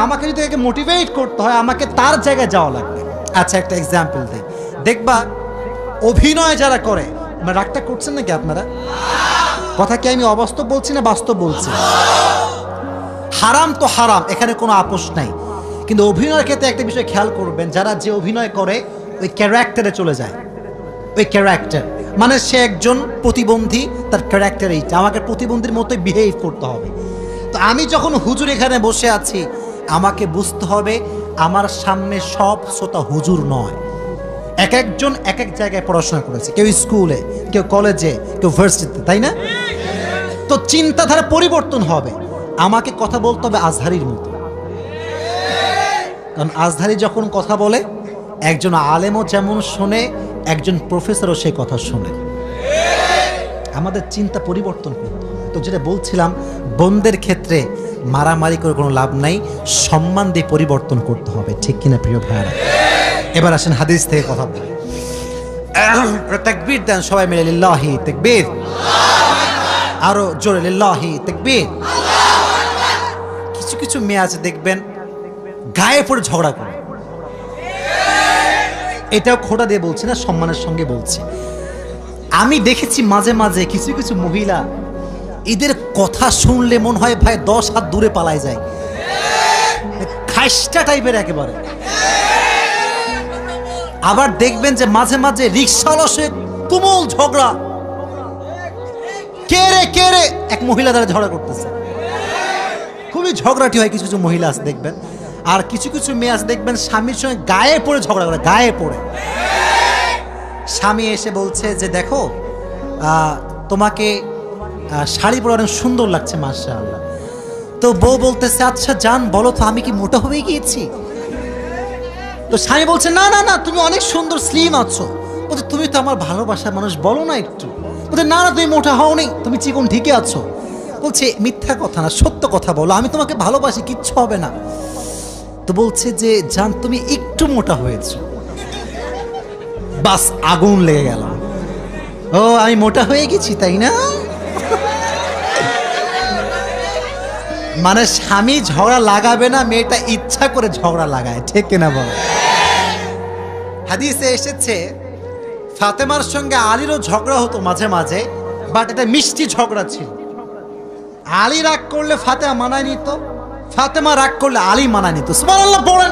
[SPEAKER 1] আমাকে যদি একে মোটিভেট করতে হয়, আমাকে তার জায়গায় যাওয়া লাগবে। আচ্ছা একটা এক্সাম্পল দিই, দেখবা অভিনয় যারা করে, মানে রাগটা করছেন নাকি আপনারা? কথা কি আমি অবাস্তব বলছি না বাস্তব বলছি? হারাম তো হারাম, এখানে কোনো আপোষ নাই, কিন্তু অভিনয়ের ক্ষেত্রে একটা বিষয় খেয়াল করবেন, যারা যে অভিনয় করে ওই ক্যারেক্টারে চলে যায়। ওই ক্যারেক্টার মানে সে একজন প্রতিবন্ধী, তার ক্যারেক্টার এইটা, আমাকে প্রতিবন্ধীর মতোই বিহেভ করতে হবে। তো আমি যখন হুজুর এখানে বসে আছি, আমাকে বুঝতে হবে আমার সামনে সব শ্রোতা হুজুর নয়, এক একজন এক এক জায়গায় পড়াশোনা করেছে, কেউ স্কুলে, কেউ কলেজে, কেউ ভার্সিটিতে, তাই না? তো চিন্তাধারা পরিবর্তন হবে, আমাকে কথা বলতে হবে আজহারির মতো, কারণ আজহারি যখন কথা বলে একজন আলেমও যেমন শোনে, একজন প্রফেসরও সেই কথা শোনে। আমাদের চিন্তা পরিবর্তন করতে হবে। তো যেটা বলছিলাম, বোনদের ক্ষেত্রে মারামারি করে কোনো লাভ নাই, সম্মান দিয়ে পরিবর্তন করতে হবে, ঠিক কিনা প্রিয় ভাইরা? এবার আসেন হাদিস থেকে কথা বলি। তাকবীর দেন সবাই মিলে, লিল্লাহি তাকবীর, আরো জোরে লিল্লাহি তাকবীর। কিছু কিছু মেয়ে আছে দেখবেন গায়ে পড়ে ঝগড়া করে, এটাও খোটা দিয়ে বলছি না, সম্মানের সঙ্গে বলছি। আমি দেখেছি মাঝে মাঝে কিছু কিছু মহিলা এদের কথা শুনলে মনে হয় ভাই 10 হাত দূরে পালায় যায়, খাইস্টা টাইপের একেবারে। আবার দেখবেন যে মাঝে মাঝে রিক্সাওয়ালার সঙ্গে তুমুল ঝগড়া, কে রে এক মহিলা দ্বারা ঝগড়া করতেছে, খুবই ঝগড়াটি হয়। কিছু কিছু মহিলা আছে দেখবেন, আর কিছু কিছু মেয়ে আছে দেখবেন স্বামীর সঙ্গে গায়ে পড়ে ঝগড়া করে, গায়ে পড়ে। স্বামী এসে বলছে যে দেখো তোমাকে শাড়ি পরে অনেক সুন্দর লাগছে মাশাআল্লাহ। তো বউ বলতেছে আচ্ছা জান বলো তো আমি কি মোটা হয়ে গিয়েছি? তো স্বামী বলছে না না না তুমি অনেক সুন্দর স্লিম আছো। বলছে তুমি তো আমার ভালোবাসার মানুষ, বলো না একটু। বলছে না না তুমি মোটা হওনি, তুমি চিকন ঠিকই আছো। বলছে মিথ্যা কথা না, সত্য কথা বলো, আমি তোমাকে ভালোবাসি, কিচ্ছু হবে না। তো বলছে যে জান তুমি একটু মোটা হয়েছো। বাস আগুন লেগে গেল, ও আমি মোটা হয়ে গেছি তাই না? মানে স্বামী ঝগড়া লাগাবে না, মেয়েটা ইচ্ছা করে ঝগড়া লাগায়, ঠিক কিনা বলো? হাদিসে এসেছে ফাতেমার সঙ্গে আলীরও ঝগড়া হতো মাঝে মাঝে, বাট এটা মিষ্টি ঝগড়া ছিল। আলী রাগ করলে ফাতেমা মানায় নিত, ফাতেমা রাগ করলে আলী মানায় নিত। সুবহানাল্লাহ পড়েন।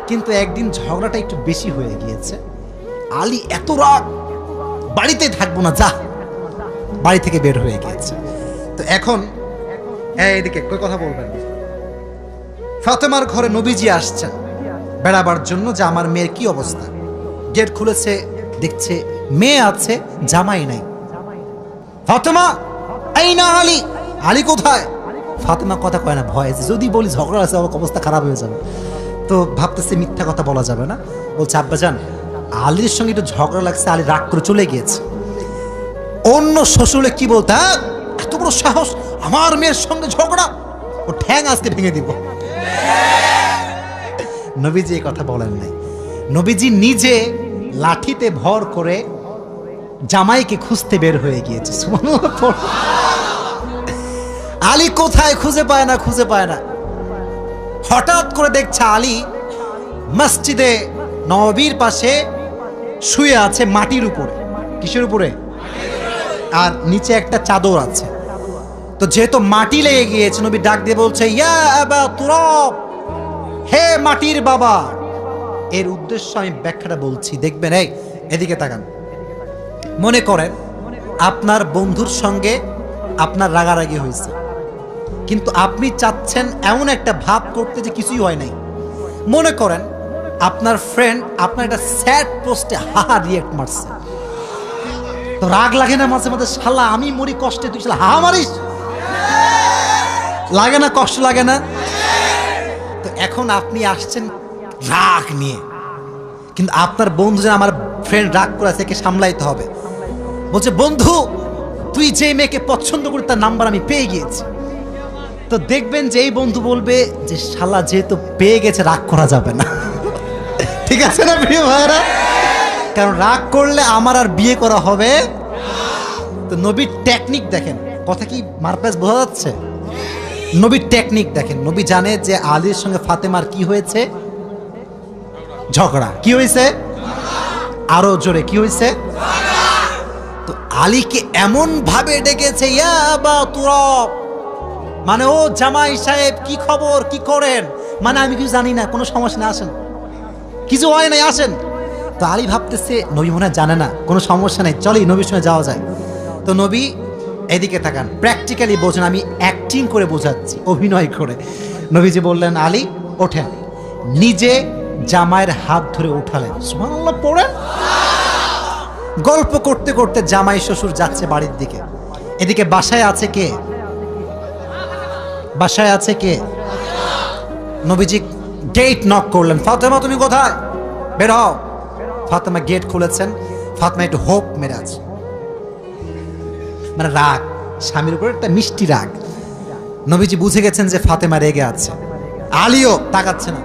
[SPEAKER 1] কিন্তু একদিন ঝগড়াটা একটু বেশি হয়ে গিয়েছে, আলী এত রাগ বাড়িতে থাকবো না, যা, বাড়ি থেকে বের হয়ে গিয়েছে। তো এখন এইদিকে কই কথা বলবেন, ফাতেমার ঘরে নবীজি আসছেন বেড়াবার জন্য যে আমার মেয়ের কি অবস্থা। গেট খুলেছে, দেখছে মেয়ে আছে, জামাই নাই। ফাতেমা এই না আলী, আলী কোথায়? ফাতেমা কথা কয় না, ভয় আছে, যদি বলি ঝগড়া আছে অবস্থা খারাপ হয়ে যাবে। তো ভাবতেছে মিথ্যা কথা বলা যাবে না, বলছে আব্বাজান আলীর সঙ্গে একটু ঝগড়া লাগছে, আলী রাগ করে চলে গিয়েছে। অন্য শ্বশুরে কি বলতে, এত বড় সাহস আমার মেয়ের সঙ্গে ঝগড়া, ও ঠ্যাং আজকে ভেঙে দিব। নবীজি এই কথা বলেন নাই, নবীজি নিজে লাঠিতে ভর করে জামাইকে খুঁজতে বের হয়ে গিয়েছে। আলী কোথায় খুঁজে পায় না, খুঁজে পায় না। হঠাৎ করে দেখছে আলী মসজিদে নববীর পাশে শুয়ে আছে মাটির উপরে। কিসের উপরে? আর নিচে একটা চাদর আছে। তো যেহেতু মাটি লেগে গিয়েছে, নবী ডাক দিয়ে বলছে ইয়া আবা তুরাব, হে মাটির বাবা। এর উদ্দেশ্য আমি ব্যাখ্যাটা বলছি, দেখবেন। এই এদিকে তাকান। মনে করেন আপনার বন্ধুর সঙ্গে আপনার রাগারাগি হয়েছে, কিন্তু আপনি চাচ্ছেন এমন একটা ভাব করতে যে কিছুই হয় নাই। মনে করেন আপনার ফ্রেন্ড আপনার একটা স্যাড পোস্টে হাহা রিয়েক্ট মারছে, তো রাগ লাগে না মাঝে মাঝে, শালা আমি মরি কষ্টে তুই শালা হাহা মারিস? লাগে না, কষ্ট লাগে না? তো এখন আপনি আসছেন রাগ নিয়ে, কিন্তু আপনার বন্ধু যেন আমার ফ্রেন্ড রাগ করে আছে, একে সামলাইতে হবে। বলছে বন্ধু তুই যে মেয়েকে পছন্দ করি তার নাম্বার আমি পেয়ে গিয়েছি। তো দেখবেন যে এই বন্ধু বলবে যে শালা যেহেতু পেয়ে গেছে রাগ করা যাবে না। ঠিক আছে না প্রিয় ভাইরা? কারণ রাগ করলে আমার আর বিয়ে করা হবে। তো নবীর টেকনিক দেখেন, কথা কি মারপ্যাচ বোঝা যাচ্ছে? নবীর টেকনিক দেখেন। নবী জানে যে আলীর সঙ্গে ফাতেমার কি হয়েছে, ঝগড়া। কি হয়েছে? আরো জোরে কি হয়েছে? তো আলীকে এমন ভাবে ডেকেছে ইয়া আবা তুরাব, মানে ও জামাই সাহেব কি খবর, কি করেন? মানে আমি কিছু জানি না, কোনো সমস্যা না, আসেন, কিছু হয় নাই, আসেন। তো আলী ভাবতেছে নবী মনে হয় জানে না, কোনো সমস্যা নেই, চলেই নবীর সঙ্গে যাওয়া যায়। তো নবী এদিকে তাকান, প্র্যাকটিক্যালি বোঝেন, আমি অ্যাক্টিং করে বোঝাচ্ছি, অভিনয় করে। নবীজি বললেন আলী ওঠেন, নিজে জামাইয়ের হাত ধরে উঠালেন। সুবহানাল্লাহ পড়েন। গল্প করতে করতে জামাই শ্বশুর যাচ্ছে বাড়ির দিকে। এদিকে বাসায় আছে কে? বাসায় আছে কে? নবীজি গেট নক করলেন, ফাতেমা তুমি কোথায়, বের হও। ফাতেমা গেট খুলেছেন। ফাতেমা একটু হোপ মেরে আছে, মানে রাগ, স্বামীর উপর একটা মিষ্টি রাগ। নবীজি বুঝে গেছেন যে ফাতেমা রেগে আছে। আলীও তাকাচ্ছে না।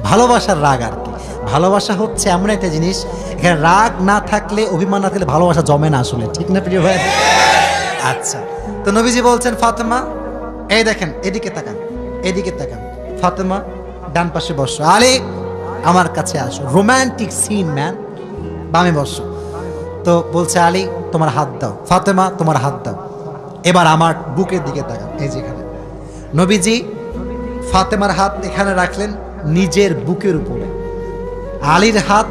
[SPEAKER 1] ভালোবাসার রাগ আর কি। ভালোবাসা হচ্ছে এমন একটা জিনিস, এখানে রাগ না থাকলে, অভিমান না থাকলে ভালোবাসা জমে না আসলে, ঠিক না প্রিয় ভাই? আচ্ছা, তো নবীজি বলছেন ফাতেমা এই দেখেন, এদিকে তাকান, এদিকে তাকান। ফাতেমা ডান পাশে বসো। আলী আমার কাছে আসো, রোমান্টিক সিন ম্যান, বামে বসো। তো বলছে আলী তোমার হাত দাও, ফাতেমা তোমার হাত দাও, এবার আমার বুকের দিকে তাকান, এই যেখানে। নবীজি ফাতেমার হাত এখানে রাখলেন নিজের বুকের উপরে, আলীর হাত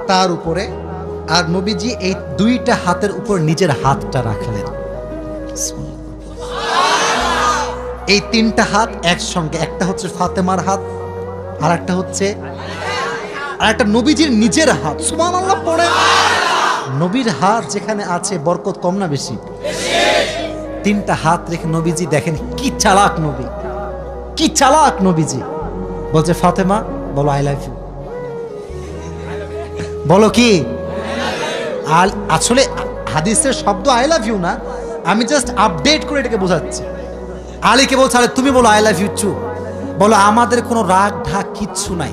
[SPEAKER 1] তার উপরে, আর নবীজি এই দুইটা হাতের উপর নিজের হাতটা রাখলেন। এই তিনটা হাত একসঙ্গে, একটা হচ্ছে ফাতেমার হাত, আর একটা হচ্ছে আর একটা নবীজির নিজের হাত। সুবহানাল্লাহ পড়ে। নবীর হাত যেখানে আছে বরকত কম না বেশি? তিনটা হাত রেখে নবীজি দেখেন কি চালাক নবী, কি চালাক নবীজি। বলছে ফাতেমা বলো আই লাভ ইউ, বলো কি? আসলে হাদিসের শব্দ আই লাভ ইউ না, আমি জাস্ট আপডেট করে এটাকে বোঝাচ্ছি। আলীকে বলছে আরে তুমি বলো আই লাভ ইউ টু, বলো আমাদের কোনো রাগ ঢাক কিচ্ছু নাই।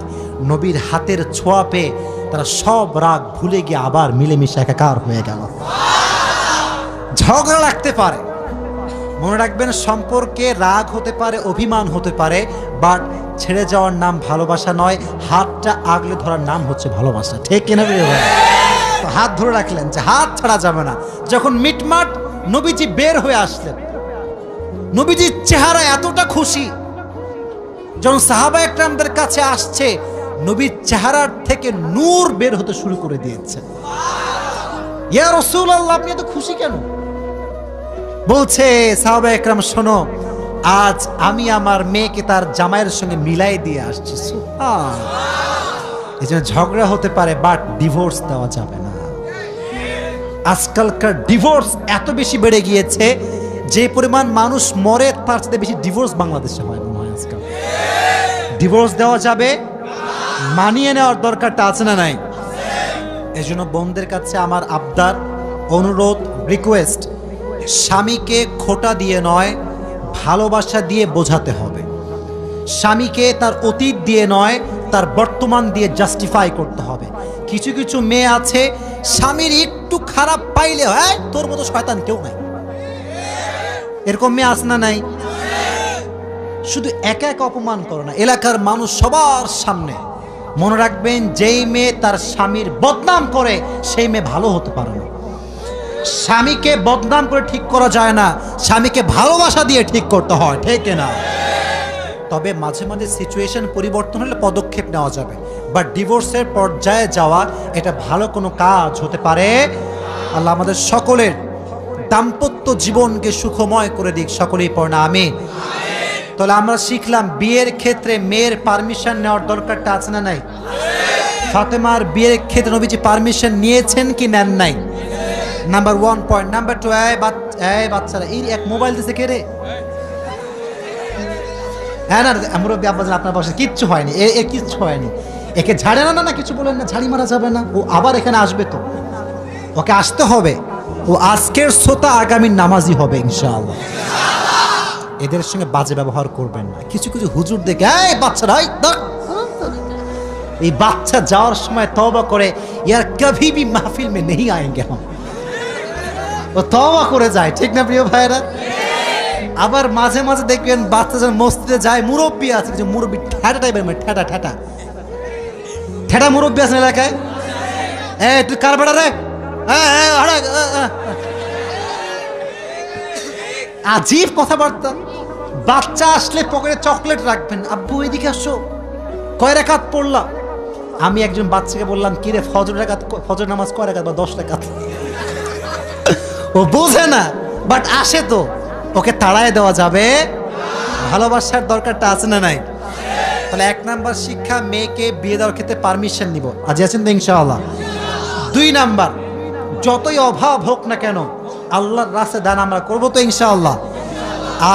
[SPEAKER 1] নবীর হাতের ছোঁয়া পেয়ে তারা সব রাগ ভুলে গিয়ে আবার মিলেমিশে একাকার হয়ে গেল। ঝগড়া লাগতে পারে, মনে রাখবেন সম্পর্কে রাগ হতে পারে, অভিমান হতে পারে, বাট ছেড়ে যাওয়ার নাম ভালোবাসা নয়, হাতটা আগলে ধরার নাম হচ্ছে ভালোবাসা। ঠিক কিনা? হাত ধরে রাখলেন যে হাত ছাড়া যাবে না। যখন মিটমাট নবীজি বের হয়ে আসলেন, নবীজির চেহারা এতটা খুশি, যখন সাহাবা একরামদের কাছে আসছে নবীর চেহারার থেকে নূর বের হতে শুরু করে দিয়েছে। ইয়া রাসূলুল্লাহ আপনি এত খুশি কেন? বলছে সাহাবা একরাম শোনো, আজ আমি আমার মেয়েকে তার জামাইয়ের সঙ্গে মিলাই দিয়ে আসছি। এই জন্য ঝগড়া হতে পারে বাট ডিভোর্স দেওয়া যাবে না। আজকালকার ডিভোর্স এত বেশি বেড়ে গিয়েছে, যে পরিমাণ মানুষ মরে তার চেয়ে বেশি ডিভোর্স বাংলাদেশে হয় মনে হয় আজকাল। ডিভোর্স দেওয়া যাবে, মানিয়ে নেওয়ার দরকারটা আছে না নাই? এই জন্য বোনদের কাছে আমার আবদার, অনুরোধ, রিকোয়েস্ট, স্বামীকে খোটা দিয়ে নয় ভালোবাসা দিয়ে বোঝাতে হবে। স্বামীকে তার অতীত দিয়ে নয় তার বর্তমান দিয়ে জাস্টিফাই করতে হবে। কিছু কিছু মেয়ে আছে স্বামীর একটু খারাপ পাইলে হয় তোর মতো শয়তান কেউ নাই, এরকম মেয়ে আছে না নাই? শুধু একা একা অপমান করো না, এলাকার মানুষ সবার সামনে। মনে রাখবেন যেই মেয়ে তার স্বামীর বদনাম করে সেই মেয়ে ভালো হতে পারে না। স্বামীকে বদনাম করে ঠিক করা যায় না, স্বামীকে ভালোবাসা দিয়ে ঠিক করতে হয়। ঠিক না? তবে মাঝে মাঝে সিচুয়েশন পরিবর্তন হলে পদক্ষেপ নেওয়া যাবে, বাট ডিভোর্সের পর্যায়ে যাওয়া এটা ভালো কোনো কাজ হতে পারে। আল্লাহ আমাদের সকলের দাম্পত্য জীবনকে সুখময় করে দিক, সকলেই পড়না আমিন। তাহলে আমরা শিখলাম বিয়ের ক্ষেত্রে মেয়ের পারমিশন নেওয়ার দরকারটা আছে না নাই? ফাতেমার বিয়ের ক্ষেত্রে নবীজি পারমিশন নিয়েছেন কি নেন নাই? Number 1 point. নাম্বার 2, এই বাচ্চারা এই এক মোবাইল দিছে কে রে? হ্যাঁ না মুরব্বী আব্বাজান আপনার পাশে কিচ্ছু হয়নি, এ কিচ্ছু হয়নি, একে ঝাড়ে না না কিছু বলেন না, ঝাড়ি মারা যাবে না, ও আবার এখানে আসবে, তো ওকে আসতে হবে, ও আজকের শ্রোতা আগামীর নামাজি হবে ইনশাআল্লাহ। এদের সঙ্গে বাজে ব্যবহার করবেন না। কিছু কিছু হুজুর দেখে এই বাচ্চারা, এই বাচ্চা যাওয়ার সময় তওবা করে ইয়ার কভি ভি মাহফিল মে নেহি আয়েঙ্গে হাম, ও তওবা করে যায়। ঠিক না প্রিয় ভাইরা? আবার মাঝে মাঝে দেখবেন বাচ্চা যখন মসজিদে যায়, মুরব্বী আছে কিছু মুরব্বী ঠেটা টাইপের, ঠেটা ঠেটা ঠেটা মুরব্বী আছে এলাকায়। তুই কার বেড়া রে? আজীব কথাবার্তা। বাচ্চা আসলে পকেটে চকলেট রাখবেন, আব্বু এদিকে আসো, কয় রাকাত পড়লা? আমি একজন বাচ্চাকে বললাম কি রে ফজর নামাজ কয় রাকাত বা 10 রাকাত? ও বোঝে না বাট আসে, তো ওকে তাড়ায় দেওয়া যাবে? ভালোবাসার দরকারটা আছে না নাই? তাহলে 1 নাম্বার শিক্ষা, মেয়েকে বিয়ে দেওয়ার ক্ষেত্রে পারমিশন নিব। আজ আছেন তো ইনশাআল্লাহ। 2 নাম্বার, যতই অভাব হোক না কেন আল্লাহর রাস্তায় দান আমরা করবো তো ইনশাআল্লাহ।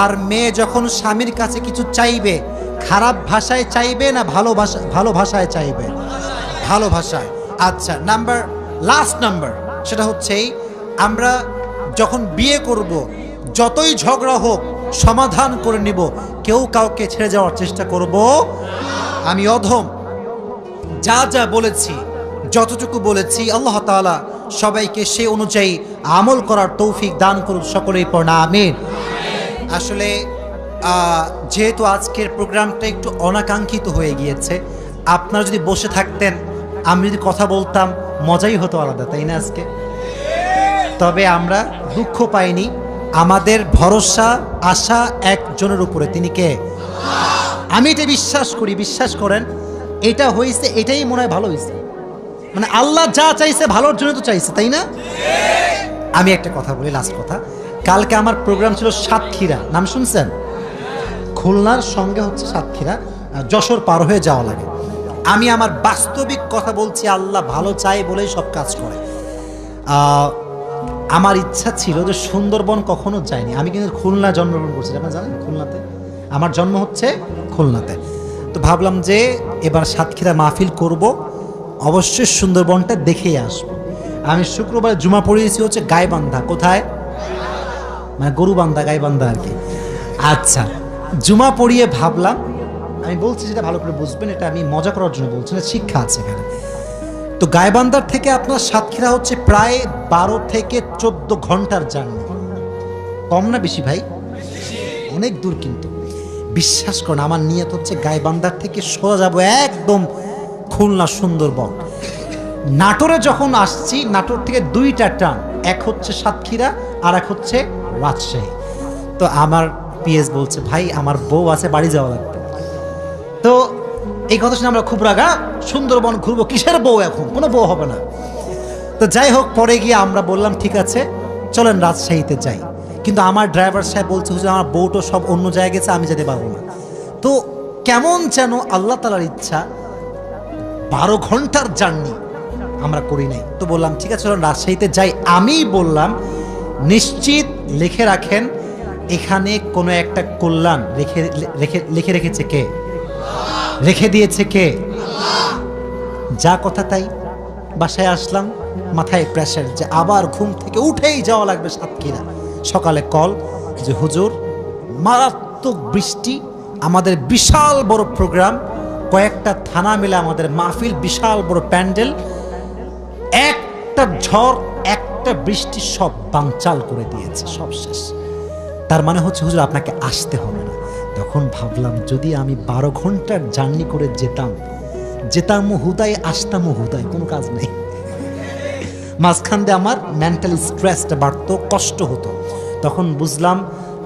[SPEAKER 1] আর মেয়ে যখন স্বামীর কাছে কিছু চাইবে, খারাপ ভাষায় চাইবে না ভালো ভাষায় চাইবে? ভালো ভাষায়। আচ্ছা, লাস্ট নাম্বার সেটা হচ্ছে আমরা যখন বিয়ে করব যতই ঝগড়া হোক সমাধান করে নিব, কেউ কাউকে ছেড়ে যাওয়ার চেষ্টা করব। আমি অধম, যা যা বলেছি যতটুকু বলেছি আল্লাহ তাআলা সবাইকে সে অনুযায়ী আমল করার তৌফিক দান করুক, সকলেই পড়না আমিন। আসলে যেহেতু আজকের প্রোগ্রামটা একটু অনাকাঙ্ক্ষিত হয়ে গিয়েছে, আপনারা যদি বসে থাকতেন, আমি যদি কথা বলতাম, মজাই হতো আলাদা, তাই না আজকে? তবে আমরা দুঃখ পাইনি, আমাদের ভরসা আশা একজনের উপরে, তিনি কে? আমি এটা বিশ্বাস করি, বিশ্বাস করেন, এটা হয়েছে, এটাই মনে হয় ভালো হয়েছে। মানে আল্লাহ যা চাইছে ভালোর জন্য তো চাইছে, তাই না? আমি একটা কথা বলি, লাস্ট কথা। কালকে আমার প্রোগ্রাম ছিল সাতক্ষীরা, নাম শুনছেন? খুলনার সঙ্গে হচ্ছে সাতক্ষীরা, যশোর পার হয়ে যাওয়া লাগে। আমি আমার বাস্তবিক কথা বলছি, আল্লাহ ভালো চায় বলেই সব কাজ করে। আমার ইচ্ছা ছিল যে সুন্দরবন কখনো যায়নি, আমি কিন্তু খুলনা জন্মগ্রহণ করছি, আপনারা জানেন খুলনাতে আমার জন্ম হচ্ছে, খুলনাতে। তো ভাবলাম যে এবার সাতক্ষীরা মাহফিল করব, অবশ্যই সুন্দরবনটা দেখেই আসবো। আমি শুক্রবার জুমা পড়িয়েছি হচ্ছে গাইবান্ধা, কোথায়? মানে গরুবান্ধা, গাইবান্ধা আর কি। আচ্ছা, জুমা পড়িয়ে ভাবলাম, আমি বলছি যেটা ভালো করে বুঝবেন, এটা আমি মজা করার জন্য বলছি না, শিক্ষা আছে এখানে। তো গাইবান্ধার থেকে আপনার সাতক্ষীরা হচ্ছে প্রায় 12 থেকে 14 ঘন্টার জার্নি। কম না বেশি ভাই? অনেক দূর। কিন্তু বিশ্বাস করুন, আমার নিয়ত হচ্ছে গাইবান্ধার থেকে সোজা যাবো একদম খুলনা সুন্দরবন। নাটোরে যখন আসছি, নাটোর থেকে 2টা ট্রাম, এক হচ্ছে সাতক্ষীরা আর এক হচ্ছে রাজশাহী। তো আমার পিএস বলছে, ভাই আমার বউ আছে, বাড়ি যাওয়া লাগবে। তো এই কথা শুনে আমরা খুব রাগা, সুন্দরবন ঘুরবো, কিসের বউ, এখন কোনো বউ হবে না। তো যাই হোক, পরে গিয়ে আমরা বললাম ঠিক আছে চলেন রাজশাহীতে যাই। কিন্তু আমার ড্রাইভার সাহেব বলছে হুজুর আমার বউটো সব অন্য জায়গায় গেছে, আমি যেতে পারবো না। তো কেমন যেন আল্লাহ তাআলার ইচ্ছা 12 ঘন্টার জার্নি আমরা করি নাই। তো বললাম ঠিক আছে চলেন রাজশাহীতে যাই। আমি বললাম নিশ্চিত লিখে রাখেন, এখানে কোনো একটা কল্যাণ লিখে রেখেছে কে? রেখে দিয়েছে কে? যা কথা তাই। বাসায় আসলাম, মাথায় প্রেশার যে আবার ঘুম থেকে উঠেই যাওয়া লাগবে সাতক্ষীরা। সকালে কল যে হুজুর মারাত্মক বৃষ্টি, আমাদের বিশাল বড় প্রোগ্রাম, কয়েকটা থানা মিলে আমাদের মাহফিল, বিশাল বড় প্যান্ডেল, একটা ঝড় একটা বৃষ্টি সব বানচাল করে দিয়েছে, সব শেষ। তার মানে হচ্ছে হুজুর আপনাকে আসতে হবে না। তখন ভাবলাম যদি আমি 12 ঘন্টার জার্নি করে যেতাম হুদাই, আসতাম হুদাই, কোনো কাজ নেই। মাঝখান দিয়ে আমার মেন্টালি স্ট্রেসটা বাড়তো, কষ্ট হতো। তখন বুঝলাম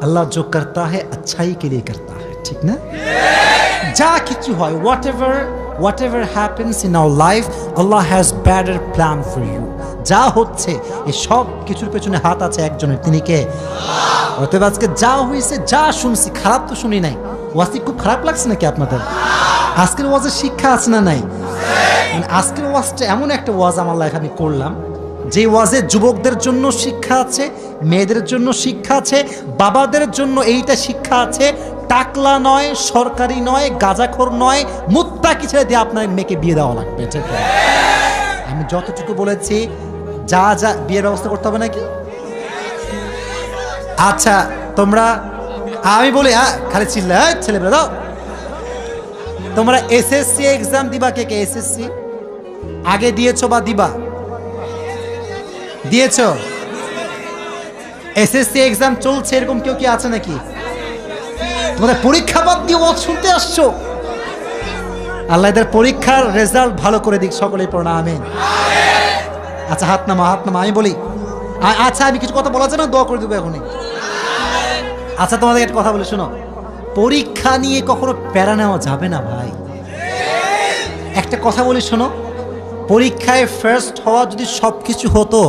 [SPEAKER 1] আল্লাহ জো করতা হ্যায় আচ্ছাই কে লিয়ে করতা হ্যায়, ঠিক না? যা কিছু হয়, whatever happens in our life, Allah has better plan for you. যা হচ্ছে এই সব কিছুর পেছনে হাত আছে একজনের, তিনি কে? অতএব আজকে যা হয়েছে, যা শুনছি, খারাপ তো শুনি নাই। ওয়াজটি খুব খারাপ লাগছে নাকি আপনাদের? আজকের ওয়াজের শিক্ষা আছে না নাই? মানে আজকের ওয়াজটা এমন একটা ওয়াজ আমার লাইফে আমি করলাম, যে ওয়াজে যুবকদের জন্য শিক্ষা আছে, মেয়েদের জন্য শিক্ষা আছে, বাবাদের জন্য এইটা শিক্ষা আছে, টাকলা নয়, সরকারি নয়, গাঁজাখোর নয়, মুত্তাকি ছেড়ে দিয়ে আপনার মেয়েকে বিয়ে দেওয়া লাগবে। আমি যতটুকু বলেছি, যা যা বিয়ের ব্যবস্থা করতে হবে নাকি? আচ্ছা তোমরা, আমি বলি হ্যাঁ, খালি চিল্লা ছেলেমেয়েরা দাও। তোমরা এসএসসি এক্সাম দিবা কে কে? এসএসসি আগে দিয়েছো বা দিবা? দিয়েছো? এসএসসি এক্সাম চলছে, এরকম কেউ কি আছে নাকি? তোমরা পরীক্ষা বাদ দিয়ে ওয়াজ শুনতে আসছো? আল্লাহ এদের পরীক্ষার রেজাল্ট ভালো করে দিক, সকলেই পড়া আমিন। আচ্ছা হাত নামা, হাত নামা। আমি বলি আচ্ছা, আমি কিছু কথা বলা যায় না, দোয়া করে দেবো এখনই। আচ্ছা তোমাদের একটা কথা বলে শোনো, পরীক্ষা নিয়ে কখনো প্যারা নেওয়া যাবে না ভাই। একটা কথা বলি শোনো, পরীক্ষায় ফার্স্ট হওয়া যদি সব কিছু হতো,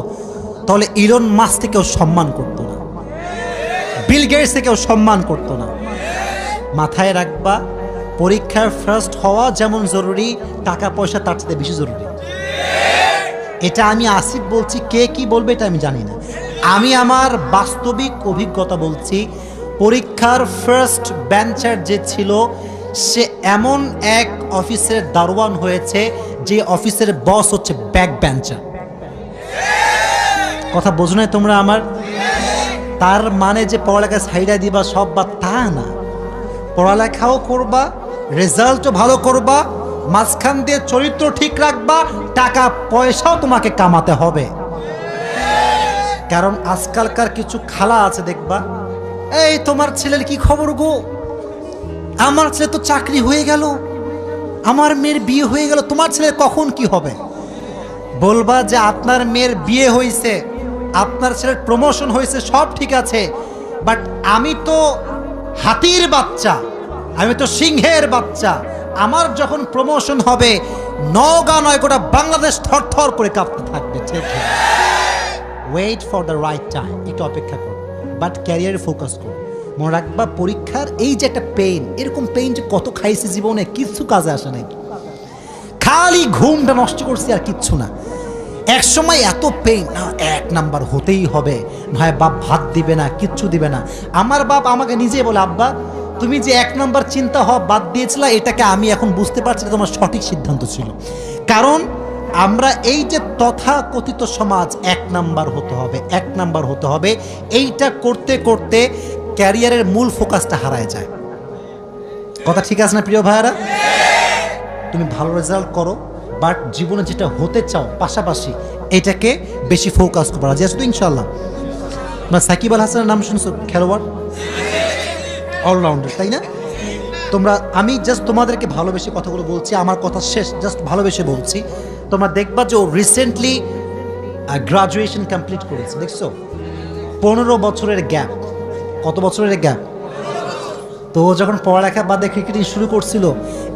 [SPEAKER 1] তাহলে ইলন মাস্ককে কেউ সম্মান করতো না, বিল গেটসকে কেউ সম্মান করতো না। মাথায় রাখবা, পরীক্ষায় ফার্স্ট হওয়া যেমন জরুরি, টাকা পয়সা তার চেয়ে বেশি জরুরি। এটা আমি আসিফ বলছি, কে কি বলবে এটা আমি জানি না। আমি আমার বাস্তবিক অভিজ্ঞতা বলছি। পরীক্ষার ফার্স্ট বেঞ্চার যে ছিল, সে এমন এক অফিসের দারোয়ান হয়েছে যে অফিসের বস হচ্ছে ব্যাক বেঞ্চার। কথা বোঝো না তোমরা আমার? তার মানে যে পড়ালেখা সাইডা দিবা সব, বা তা না। পড়ালেখাও করবা, রেজাল্টও ভালো করবা, মাঝখান দিয়ে চরিত্র ঠিক রাখবা, টাকা পয়সাও তোমাকে কামাতে হবে। কারণ আজকালকার কিছু খালা আছে দেখবা, এই তোমার ছেলের কি খবর গো, আমার ছেলে তো চাকরি হয়ে গেল, আমার মেয়ের বিয়ে হয়ে গেল, তোমার ছেলের কখন কি হবে? বলবা যে আপনার মেয়ের বিয়ে হয়েছে, আপনার ছেলের প্রমোশন হয়েছে, সব ঠিক আছে, বাট আমি তো হাতির বাচ্চা, আমি তো সিংহের বাচ্চা, আমার যখন প্রমোশন হবে নওগাঁ নয় গোটা বাংলাদেশ থরথর করে কাঁপতে থাকবে। ঠিক, wait for the right time, একটু অপেক্ষা করো, বাট ক্যারিয়ারে ফোকাস করো। মনে রাখবা পরীক্ষার এই যে একটা পেইন, এরকম পেইন যে কত খাইছি জীবনে, কিচ্ছু কাজে আসে নাই, খালি ঘুমটা নষ্ট করছি আর কিচ্ছু না। এক সময় এত পেইন, না 1 নাম্বার হতেই হবে, নয় বাপ ভাত দিবে না, কিচ্ছু দিবে না। আমার বাপ আমাকে নিজে বলে, আব্বা তুমি যে 1 নাম্বার চিন্তা হওয়া বাদ দিয়েছিলা, এটাকে আমি এখন বুঝতে পারছি তোমার সঠিক সিদ্ধান্ত ছিল। কারণ আমরা এই যে তথাকথিত সমাজ 1 নাম্বার হতে হবে, 1 নাম্বার হতে হবে, এইটা করতে করতে ক্যারিয়ারের মূল ফোকাসটা হারায় যায়। কথা ঠিক আছে না প্রিয় ভাইয়ারা? তুমি ভালো রেজাল্ট করো, বাট জীবনে যেটা হতে চাও পাশাপাশি এটাকে বেশি ফোকাস করো। রাজি আছো তো ইনশাল্লাহ? তোমরা সাকিব আল হাসানের নাম শুনছো, খেলোয়াড়, অলরাউন্ডার, তাই না? তোমরা, আমি জাস্ট তোমাদেরকে ভালোবেসে কথাগুলো বলছি, আমার কথা শেষ, জাস্ট ভালোবেসে বলছি। তোমরা দেখবা যে ও রিসেন্টলি গ্রাজুয়েশন কমপ্লিট করেছে, দেখছো? 15 বছরের গ্যাপ। কত বছরের গ্যাপ? তো ও যখন পড়ালেখা বাদে ক্রিকেটিং শুরু করছিল,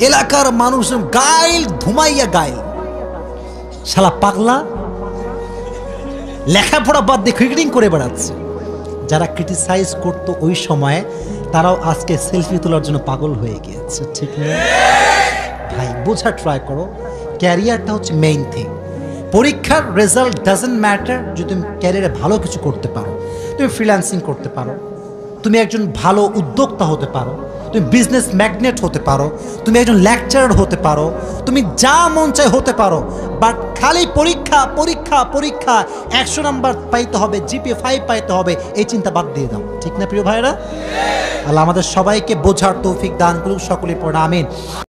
[SPEAKER 1] এলাকার মানুষ গাইল ধুমাইয়া গাইল, শালা পাগলা লেখাপড়া বাদ দিয়ে ক্রিকেটিং করে বেড়াচ্ছে। যারা ক্রিটিসাইজ করতো ওই সময়ে, তারাও আজকে সেলফি তোলার জন্য পাগল হয়ে গিয়েছে। ঠিক না ভাই? বোঝা ট্রাই করো, ক্যারিয়ারটা হচ্ছে মেইন থিং। পরীক্ষার রেজাল্ট ডাজেন্ট ম্যাটার যদি তুমি ক্যারিয়ারে ভালো কিছু করতে পারো। তুমি ফ্রিল্যান্সিং করতে পারো, তুমি একজন ভালো উদ্যোক্তা হতে পারো, তুমি বিজনেস ম্যাগনেট হতে পারো, তুমি একজন লেকচারার হতে পারো, তুমি যা মন চায় হতে পারো, বাট খালি পরীক্ষা পরীক্ষা পরীক্ষা, 100 নাম্বার পাইতে হবে, জিপিএ 5 পাইতে হবে, এই চিন্তা বাদ দিয়ে দাও। ঠিক না প্রিয় ভাইরা? আল্লাহ আমাদের সবাইকে বোঝার তৌফিক দান করুক, সকলে পড়া আমিন।